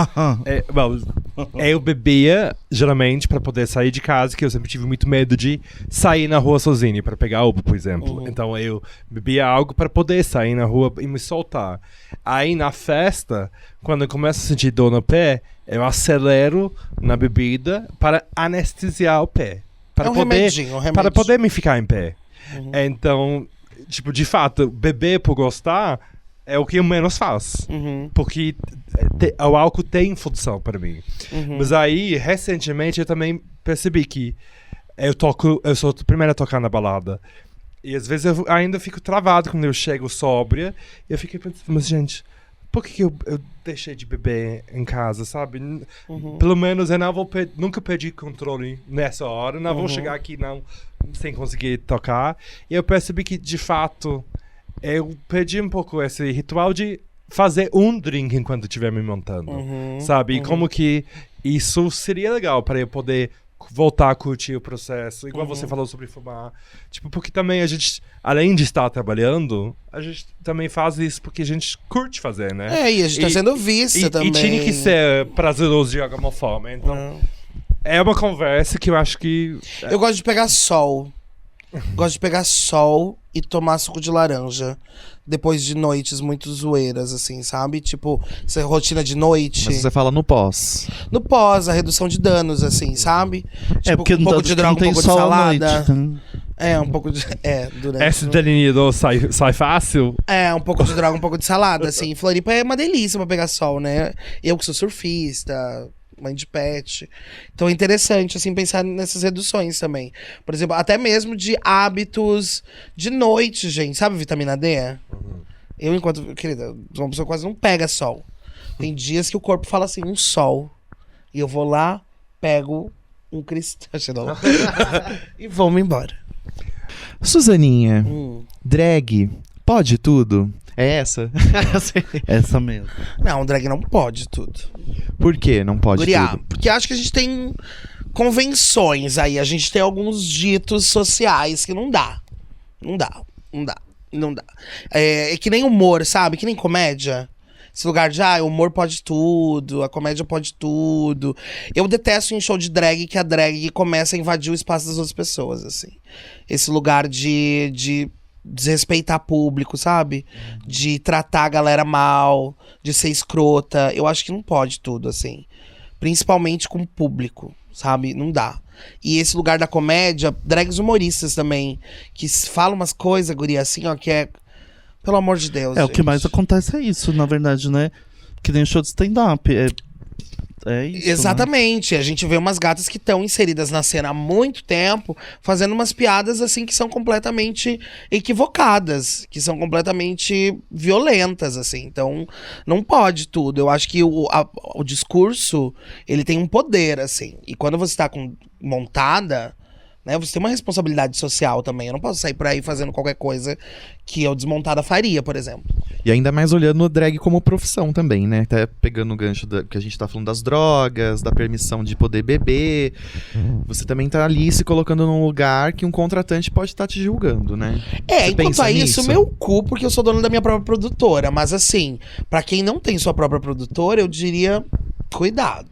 [SPEAKER 2] eu bebia, geralmente, pra poder sair de casa, que eu sempre tive muito medo de sair na rua sozinho, pra pegar Uber, por exemplo. Então, eu bebia algo pra poder sair na rua e me soltar. Aí, na festa, quando eu começo a sentir dor no pé, eu acelero na bebida para anestesiar o pé. Para
[SPEAKER 5] Um remedinho.
[SPEAKER 2] para poder me ficar em pé. Então, tipo, de fato, beber por gostar é o que eu menos faço. Porque o álcool tem função para mim. Mas aí, recentemente, eu também percebi que eu sou o primeiro a tocar na balada. E às vezes eu ainda fico travado quando eu chego sóbria. E eu fiquei pensando, mas gente, por que eu deixei de beber em casa, sabe? Pelo menos eu não vou nunca perdi controle nessa hora. Não vou chegar aqui sem conseguir tocar. E eu percebi que, de fato, eu perdi um pouco esse ritual de fazer um drink enquanto estiver me montando, sabe? E como que isso seria legal para eu poder voltar a curtir o processo. Igual você falou sobre fumar. Tipo, porque também a gente, além de estar trabalhando, a gente também faz isso porque a gente curte fazer, né?
[SPEAKER 5] E a gente tá sendo vista também.
[SPEAKER 2] E tinha que ser prazeroso de alguma forma. Então, é uma conversa que eu acho que...
[SPEAKER 5] Eu gosto de pegar sol. Gosto de pegar sol e tomar suco de laranja. Depois de noites muito zoeiras, assim, sabe? Tipo, essa rotina de noite.
[SPEAKER 4] Mas você fala no pós.
[SPEAKER 5] No pós, a redução de danos, assim, sabe? Tipo,
[SPEAKER 3] porque
[SPEAKER 5] um pouco de droga, um
[SPEAKER 3] tem
[SPEAKER 5] pouco de
[SPEAKER 3] sol à
[SPEAKER 5] salada.
[SPEAKER 3] noite.
[SPEAKER 5] Um pouco de... durante...
[SPEAKER 2] Essa delineador sai fácil?
[SPEAKER 5] Um pouco de droga, um pouco de salada, assim. Floripa é uma delícia pra pegar sol, né? Eu que sou surfista, mãe de pet. Então é interessante, assim, pensar nessas reduções também. Por exemplo, até mesmo de hábitos de noite, gente. Sabe vitamina D? Eu, enquanto... Querida, uma pessoa quase não pega sol. Tem dias que o corpo fala assim, um sol. E eu vou lá, pego um cristal e vou-me embora.
[SPEAKER 4] Suzaninha, drag, pode tudo? É essa?
[SPEAKER 3] Essa mesmo.
[SPEAKER 5] Não, drag não pode tudo.
[SPEAKER 4] Por que não pode
[SPEAKER 5] Guriá,
[SPEAKER 4] tudo?
[SPEAKER 5] porque acho que a gente tem convenções aí. A gente tem alguns ditos sociais que não dá. Não dá. É que nem humor, sabe? Que nem comédia. Esse lugar de, o humor pode tudo, a comédia pode tudo. Eu detesto em show de drag que a drag começa a invadir o espaço das outras pessoas, assim. Esse lugar de desrespeitar público, sabe? De tratar a galera mal, de ser escrota. Eu acho que não pode tudo, assim. Principalmente com o público, sabe? Não dá. E esse lugar da comédia, drags humoristas também, que falam umas coisas, guria, assim, ó, que é... Pelo amor de Deus,
[SPEAKER 3] O que mais acontece é isso, na verdade, né? Que nem show de stand-up. É isso,
[SPEAKER 5] Exatamente. Né? A gente vê umas gatas que estão inseridas na cena há muito tempo, fazendo umas piadas, assim, que são completamente equivocadas, que são completamente violentas, assim. Então, não pode tudo. Eu acho que o discurso, ele tem um poder, assim. E quando você tá montada... Né, você tem uma responsabilidade social também. Eu não posso sair por aí fazendo qualquer coisa que eu desmontada faria, por exemplo.
[SPEAKER 4] E ainda mais olhando o drag como profissão também, né? Até pegando o gancho que a gente tá falando das drogas, da permissão de poder beber. Você também tá ali se colocando num lugar que um contratante pode estar te julgando, né? Você
[SPEAKER 5] Enquanto
[SPEAKER 4] pensa
[SPEAKER 5] a isso,
[SPEAKER 4] nisso?
[SPEAKER 5] meu cu, porque eu sou dona da minha própria produtora. Mas assim, pra quem não tem sua própria produtora, eu diria, cuidado.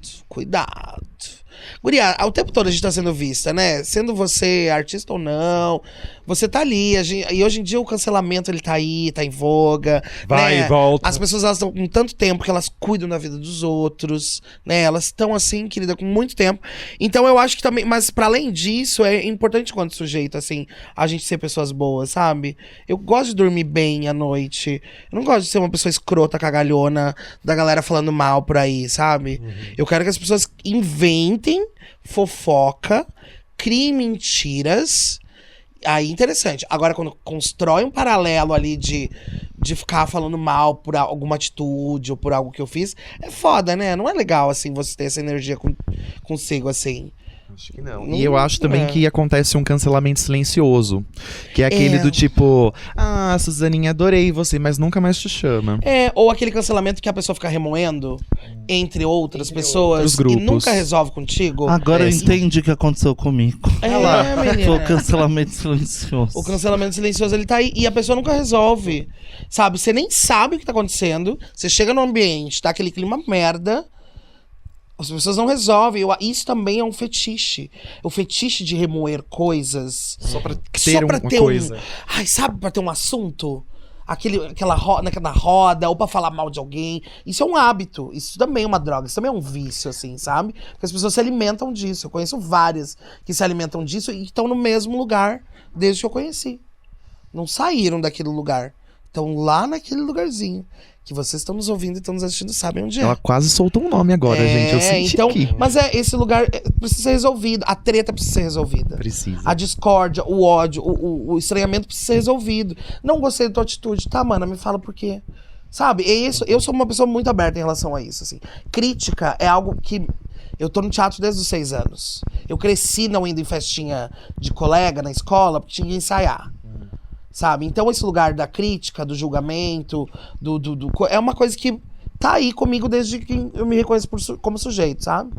[SPEAKER 5] Guria, o tempo todo a gente tá sendo vista, né? Sendo você artista ou não, você tá ali. E hoje em dia o cancelamento, ele tá aí, tá em voga.
[SPEAKER 2] Vai
[SPEAKER 5] né?
[SPEAKER 2] e volta.
[SPEAKER 5] As pessoas, elas estão com tanto tempo que elas cuidam da vida dos outros, né? Elas estão assim, querida, com muito tempo. Então eu acho que também... Mas pra além disso, é importante quanto sujeito, assim, a gente ser pessoas boas, sabe? Eu gosto de dormir bem à noite. Eu não gosto de ser uma pessoa escrota, cagalhona, da galera falando mal por aí, sabe? Eu quero que as pessoas inventem fofoca, criem mentiras. Aí, interessante. Agora, quando constrói um paralelo ali de ficar falando mal por alguma atitude ou por algo que eu fiz, é foda, né? Não é legal, assim, você ter essa energia consigo, assim.
[SPEAKER 4] Acho que não. E eu acho também que acontece um cancelamento silencioso. Que é aquele do tipo, Suzaninha, adorei você, mas nunca mais te chama.
[SPEAKER 5] Ou aquele cancelamento que a pessoa fica remoendo entre outras pessoas
[SPEAKER 4] outros
[SPEAKER 5] e
[SPEAKER 4] grupos.
[SPEAKER 5] nunca resolve contigo.
[SPEAKER 3] Agora eu entendi o que aconteceu comigo.
[SPEAKER 5] Menina.
[SPEAKER 3] Foi o cancelamento silencioso.
[SPEAKER 5] O cancelamento silencioso, ele tá aí e a pessoa nunca resolve. Sabe? Você nem sabe o que tá acontecendo. Você chega no ambiente, tá aquele clima merda. As pessoas não resolvem. Isso também é um fetiche. O fetiche de remoer coisas.
[SPEAKER 4] Só pra
[SPEAKER 5] Só
[SPEAKER 4] ter uma coisa.
[SPEAKER 5] sabe, pra ter um assunto? Naquela roda, ou pra falar mal de alguém. Isso é um hábito. Isso também é uma droga. Isso também é um vício, assim, sabe? Porque as pessoas se alimentam disso. Eu conheço várias que se alimentam disso e estão no mesmo lugar desde que eu conheci. Não saíram daquele lugar. Estão lá naquele lugarzinho. Que vocês estão nos ouvindo e estão nos assistindo, sabem onde é.
[SPEAKER 4] Ela quase soltou um nome agora, gente. Eu senti
[SPEAKER 5] então,
[SPEAKER 4] aqui.
[SPEAKER 5] mas esse lugar precisa ser resolvido. A treta precisa ser resolvida.
[SPEAKER 4] Precisa.
[SPEAKER 5] A discórdia, o ódio, o estranhamento precisa ser resolvido. Não gostei da tua atitude. Tá, mana, me fala por quê. Sabe? É isso. Eu sou uma pessoa muito aberta em relação a isso, assim. Crítica é algo que... Eu tô no teatro desde os 6 anos. Eu cresci não indo em festinha de colega na escola, porque tinha que ensaiar. Sabe? Então esse lugar da crítica, do julgamento, é uma coisa que tá aí comigo desde que eu me reconheço como sujeito, sabe?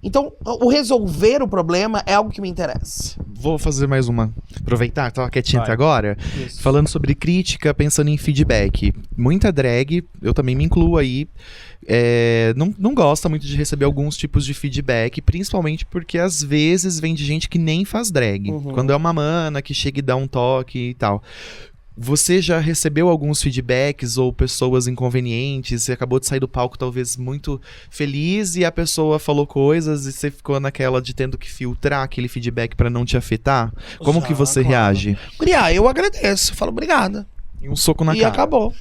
[SPEAKER 5] Então, o resolver o problema é algo que me interessa.
[SPEAKER 4] Vou fazer mais uma. Aproveitar, tava quietinha
[SPEAKER 2] Vai.
[SPEAKER 4] até agora.
[SPEAKER 5] Isso.
[SPEAKER 4] Falando sobre crítica, pensando em feedback. Muita drag, eu também me incluo aí, não gosta muito de receber alguns tipos de feedback, principalmente porque às vezes vem de gente que nem faz drag. Quando é uma mana que chega e dá um toque e tal. Você já recebeu alguns feedbacks ou pessoas inconvenientes? Você acabou de sair do palco talvez muito feliz e a pessoa falou coisas e você ficou naquela de tendo que filtrar aquele feedback pra não te afetar? Como que você
[SPEAKER 5] claro.
[SPEAKER 4] reage?
[SPEAKER 5] Guria, eu agradeço, falo obrigada.
[SPEAKER 4] E um soco na
[SPEAKER 5] E
[SPEAKER 4] cara.
[SPEAKER 5] acabou.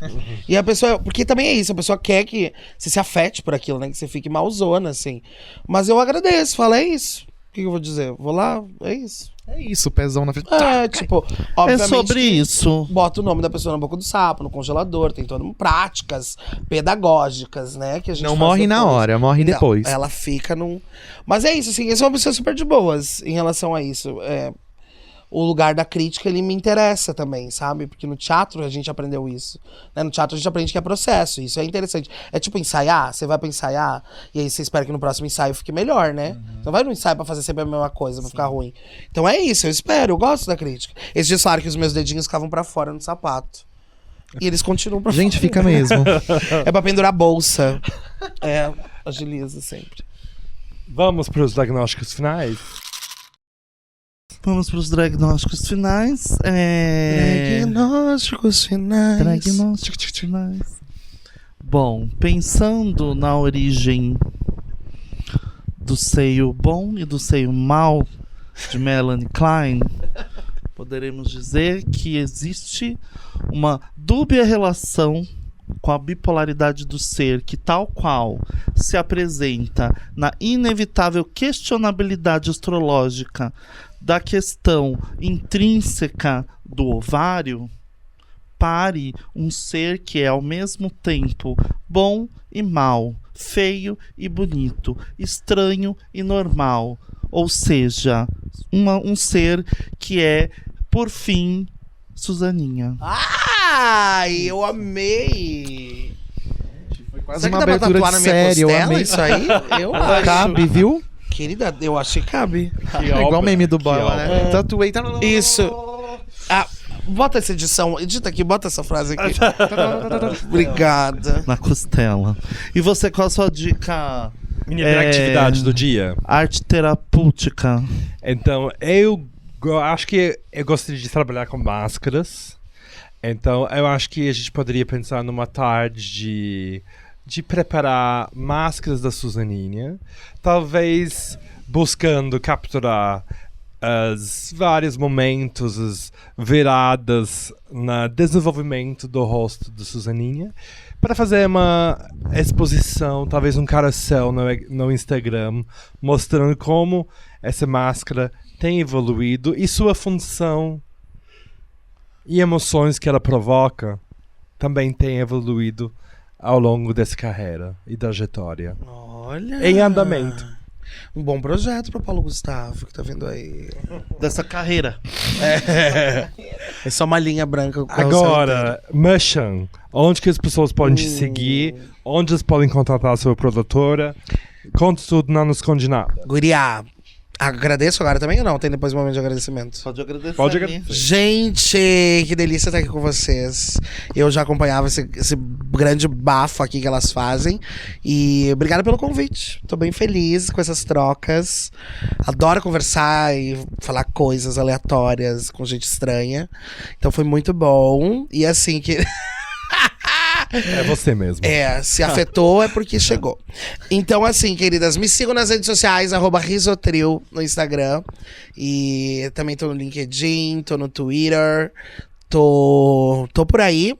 [SPEAKER 5] E a pessoa... Porque também é isso, a pessoa quer que você se afete por aquilo, né? Que você fique malzona, assim. Mas eu agradeço, falo, é isso. O que eu vou dizer? Vou lá, é isso.
[SPEAKER 4] É isso, pezão na frente.
[SPEAKER 5] Tipo, obviamente...
[SPEAKER 3] É sobre isso.
[SPEAKER 5] Bota o nome da pessoa na boca do sapo, no congelador, tem todas práticas pedagógicas, né? Que a gente
[SPEAKER 4] Não
[SPEAKER 5] faz
[SPEAKER 4] morre na
[SPEAKER 5] depois.
[SPEAKER 4] hora, morre
[SPEAKER 5] Não,
[SPEAKER 4] depois.
[SPEAKER 5] Ela fica num... Mas é isso, assim, eu sou uma pessoa super de boas em relação a isso. o lugar da crítica, ele me interessa também, sabe? Porque no teatro a gente aprendeu isso. Né? No teatro a gente aprende que é processo, isso é interessante. É tipo ensaiar, você vai pra ensaiar, e aí você espera que no próximo ensaio fique melhor, né? Você não vai no ensaio pra fazer sempre a mesma coisa, pra ficar ruim. Então é isso, eu espero, eu gosto da crítica. Esses dias falaram que os meus dedinhos ficavam pra fora no sapato. E eles continuam pra
[SPEAKER 4] Gente,
[SPEAKER 5] fora.
[SPEAKER 4] fica mesmo.
[SPEAKER 5] É pra pendurar bolsa. É, agiliza sempre.
[SPEAKER 2] Vamos para os diagnósticos finais?
[SPEAKER 3] Vamos para os diagnósticos finais.
[SPEAKER 5] Diagnósticos finais.
[SPEAKER 3] Diagnósticos finais. Bom, pensando na origem do seio bom e do seio mau de Melanie Klein, poderemos dizer que existe uma dúbia relação com a bipolaridade do ser, que tal qual se apresenta na inevitável questionabilidade astrológica da questão intrínseca do ovário, pare um ser que é ao mesmo tempo bom e mau, feio e bonito, estranho e normal, ou seja, um ser que é, por fim, Suzaninha.
[SPEAKER 5] Ai, eu amei.
[SPEAKER 4] Quase
[SPEAKER 5] Será
[SPEAKER 4] uma
[SPEAKER 5] que dá pra
[SPEAKER 4] abertura
[SPEAKER 5] tatuar
[SPEAKER 4] de
[SPEAKER 5] na minha
[SPEAKER 4] série, eu
[SPEAKER 5] costela
[SPEAKER 4] amei.
[SPEAKER 5] isso aí? Eu acho.
[SPEAKER 4] Cabe, viu?
[SPEAKER 5] Querida, eu acho que cabe.
[SPEAKER 4] É igual o meme do boy
[SPEAKER 2] que
[SPEAKER 4] lá, né? Tatuei.
[SPEAKER 5] Isso. Ah, bota essa edição, edita aqui, bota essa frase aqui. Obrigada.
[SPEAKER 3] Na costela. E você, qual a sua dica
[SPEAKER 2] Minha atividade do dia.
[SPEAKER 3] arte terapêutica?
[SPEAKER 2] Então, acho que eu gostaria de trabalhar com máscaras. Então, eu acho que a gente poderia pensar numa tarde de preparar máscaras da Suzaninha. Talvez buscando capturar os vários momentos, as viradas no desenvolvimento do rosto da Suzaninha, para fazer uma exposição, talvez um carousel no Instagram, mostrando como essa máscara tem evoluído e sua função e emoções que ela provoca também tem evoluído ao longo dessa carreira e trajetória.
[SPEAKER 5] Olha.
[SPEAKER 2] Em andamento.
[SPEAKER 5] Um bom projeto para Paulo Gustavo, que tá vendo aí.
[SPEAKER 3] Dessa carreira.
[SPEAKER 5] É só uma linha branca. com o
[SPEAKER 2] Agora, Merchan, onde que as pessoas podem te seguir, onde eles podem contratar a sua produtora, conta tudo, não nos esconde nada.
[SPEAKER 5] Guriá, agradeço agora também ou não? Tem depois um momento de agradecimento?
[SPEAKER 3] Pode agradecer.
[SPEAKER 2] Pode
[SPEAKER 3] aí.
[SPEAKER 2] agradecer.
[SPEAKER 5] Gente, que delícia estar aqui com vocês. Eu já acompanhava esse grande bafo aqui que elas fazem. E obrigado pelo convite. Tô bem feliz com essas trocas. Adoro conversar e falar coisas aleatórias com gente estranha. Então foi muito bom. E assim que...
[SPEAKER 2] É você mesmo.
[SPEAKER 5] Se afetou é porque chegou. Então, assim, queridas, me sigam nas redes sociais, @risotril no Instagram. E também tô no LinkedIn, tô no Twitter, tô por aí.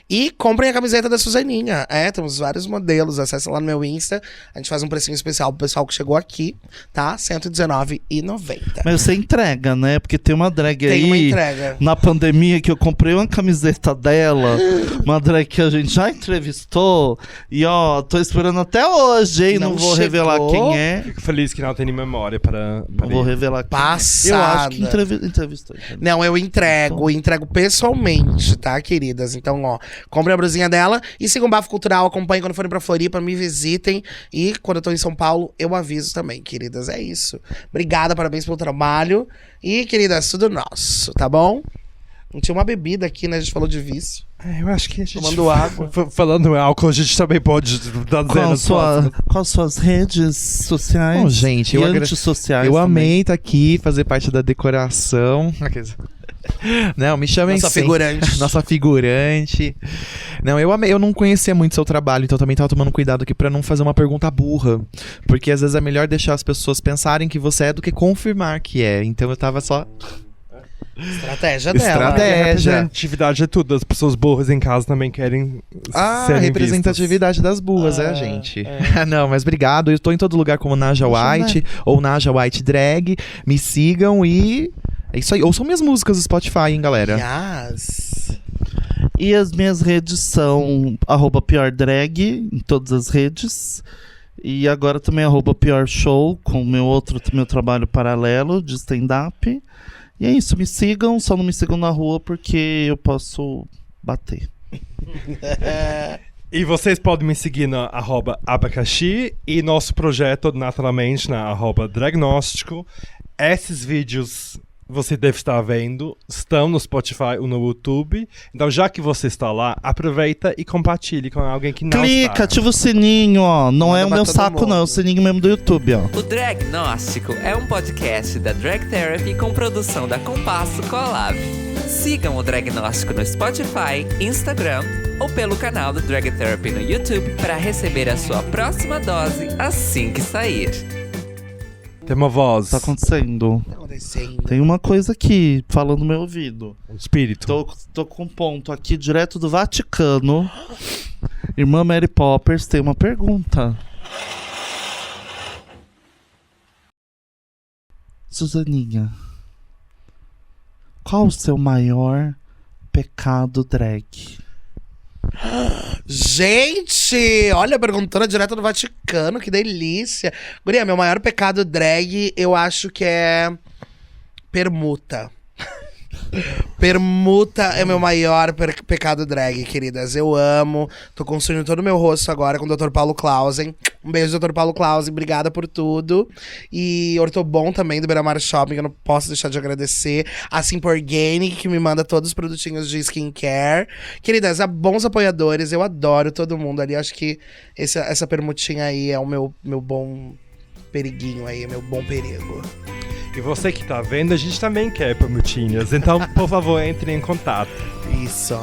[SPEAKER 5] E comprem a camiseta da Suzaninha. Temos vários modelos. Acessem lá no meu Insta. A gente faz um precinho especial pro pessoal que chegou aqui, tá? R$119,90.
[SPEAKER 3] Mas você entrega, né? Porque tem uma drag
[SPEAKER 5] Tem
[SPEAKER 3] aí
[SPEAKER 5] uma entrega.
[SPEAKER 3] na pandemia que eu comprei uma camiseta dela, uma drag que a gente já entrevistou. E ó, tô esperando até hoje, hein? Não vou
[SPEAKER 5] chegou.
[SPEAKER 3] revelar quem é.
[SPEAKER 2] Fico feliz que não tem nem memória para
[SPEAKER 3] Não vou revelar quem
[SPEAKER 5] Passada.
[SPEAKER 3] é. Eu acho que entrevistou.
[SPEAKER 5] Não, eu entrego pessoalmente, tá, queridas? Então, ó, comprem a brusinha dela e sigam o Bafo Cultural, acompanhem quando forem pra Floripa, me visitem. E quando eu tô em São Paulo, eu aviso também, queridas. É isso. Obrigada, parabéns pelo trabalho. E, queridas, tudo nosso, tá bom? Não tinha uma bebida aqui, né? A gente falou de vício.
[SPEAKER 2] Eu acho que a gente...
[SPEAKER 5] Tomando água.
[SPEAKER 2] Falando em álcool, a gente também pode dar
[SPEAKER 3] Quais suas redes sociais?
[SPEAKER 4] Bom, gente,
[SPEAKER 3] e
[SPEAKER 4] eu
[SPEAKER 3] antissociais
[SPEAKER 4] Eu
[SPEAKER 3] também?
[SPEAKER 4] amei estar aqui, fazer parte da decoração. Não, me chamem
[SPEAKER 5] Nossa
[SPEAKER 4] sim.
[SPEAKER 5] figurante.
[SPEAKER 4] Nossa figurante. Não, eu amei. Eu não conhecia muito seu trabalho, então também tava tomando cuidado aqui pra não fazer uma pergunta burra. Porque às vezes é melhor deixar as pessoas pensarem que você é do que confirmar que é. Então eu tava só...
[SPEAKER 5] Estratégia dela.
[SPEAKER 4] Estratégia.
[SPEAKER 2] Representatividade é tudo. As pessoas burras em casa também querem serem
[SPEAKER 4] representatividade das burras, gente. Não, mas obrigado. Eu tô em todo lugar como Naja White ou Naja White Drag. Me sigam e... É isso aí. Ouçam minhas músicas no Spotify, hein, galera.
[SPEAKER 5] Yes.
[SPEAKER 3] E as minhas redes são @piordrag em todas as redes. E agora também @pior show com meu trabalho paralelo de stand-up. E é isso, me sigam, só não me sigam na rua porque eu posso bater.
[SPEAKER 2] E vocês podem me seguir na @abacaxi e nosso projeto, naturalmente, na @dragnóstico. Esses vídeos você deve estar vendo, estão no Spotify ou no YouTube. Então, já que você está lá, aproveita e compartilhe com alguém que não
[SPEAKER 3] Clica,
[SPEAKER 2] está.
[SPEAKER 3] ativa o sininho, ó. Não
[SPEAKER 5] Manda
[SPEAKER 3] é o
[SPEAKER 5] pra
[SPEAKER 3] meu
[SPEAKER 5] todo
[SPEAKER 3] saco,
[SPEAKER 5] mundo.
[SPEAKER 3] não. É o sininho mesmo do YouTube, ó.
[SPEAKER 1] O Dragnóstico é um podcast da Drag Therapy com produção da Compasso Collab. Sigam o Dragnóstico no Spotify, Instagram ou pelo canal do Drag Therapy no YouTube para receber a sua próxima dose assim que sair.
[SPEAKER 2] Tem uma voz,
[SPEAKER 3] Tá acontecendo.
[SPEAKER 5] Tá acontecendo.
[SPEAKER 3] Tem uma coisa aqui, falando no meu ouvido.
[SPEAKER 2] um espírito.
[SPEAKER 3] Tô com um ponto aqui, direto do Vaticano. Irmã Mary Poppers tem uma pergunta. Suzaninha, qual o seu maior pecado drag?
[SPEAKER 5] Gente, olha, perguntando direto do Vaticano, que delícia. Guria, meu maior pecado drag, eu acho que é permuta. Permuta é meu maior pecado drag, queridas. Eu amo. Tô construindo todo o meu rosto agora com o Dr. Paulo Clausen. Um beijo, Dr. Paulo Clausen. Obrigada por tudo. E Ortobon também, do Beira-Mar Shopping. Eu não posso deixar de agradecer. A Simple Organic, que me manda todos os produtinhos de skincare. Queridas, bons apoiadores. Eu adoro todo mundo ali. Acho que essa permutinha aí é o meu bom periguinho aí. Meu bom perigo.
[SPEAKER 2] E você que tá vendo, a gente também quer permutinhas. Então, por favor, entre em contato.
[SPEAKER 5] Isso.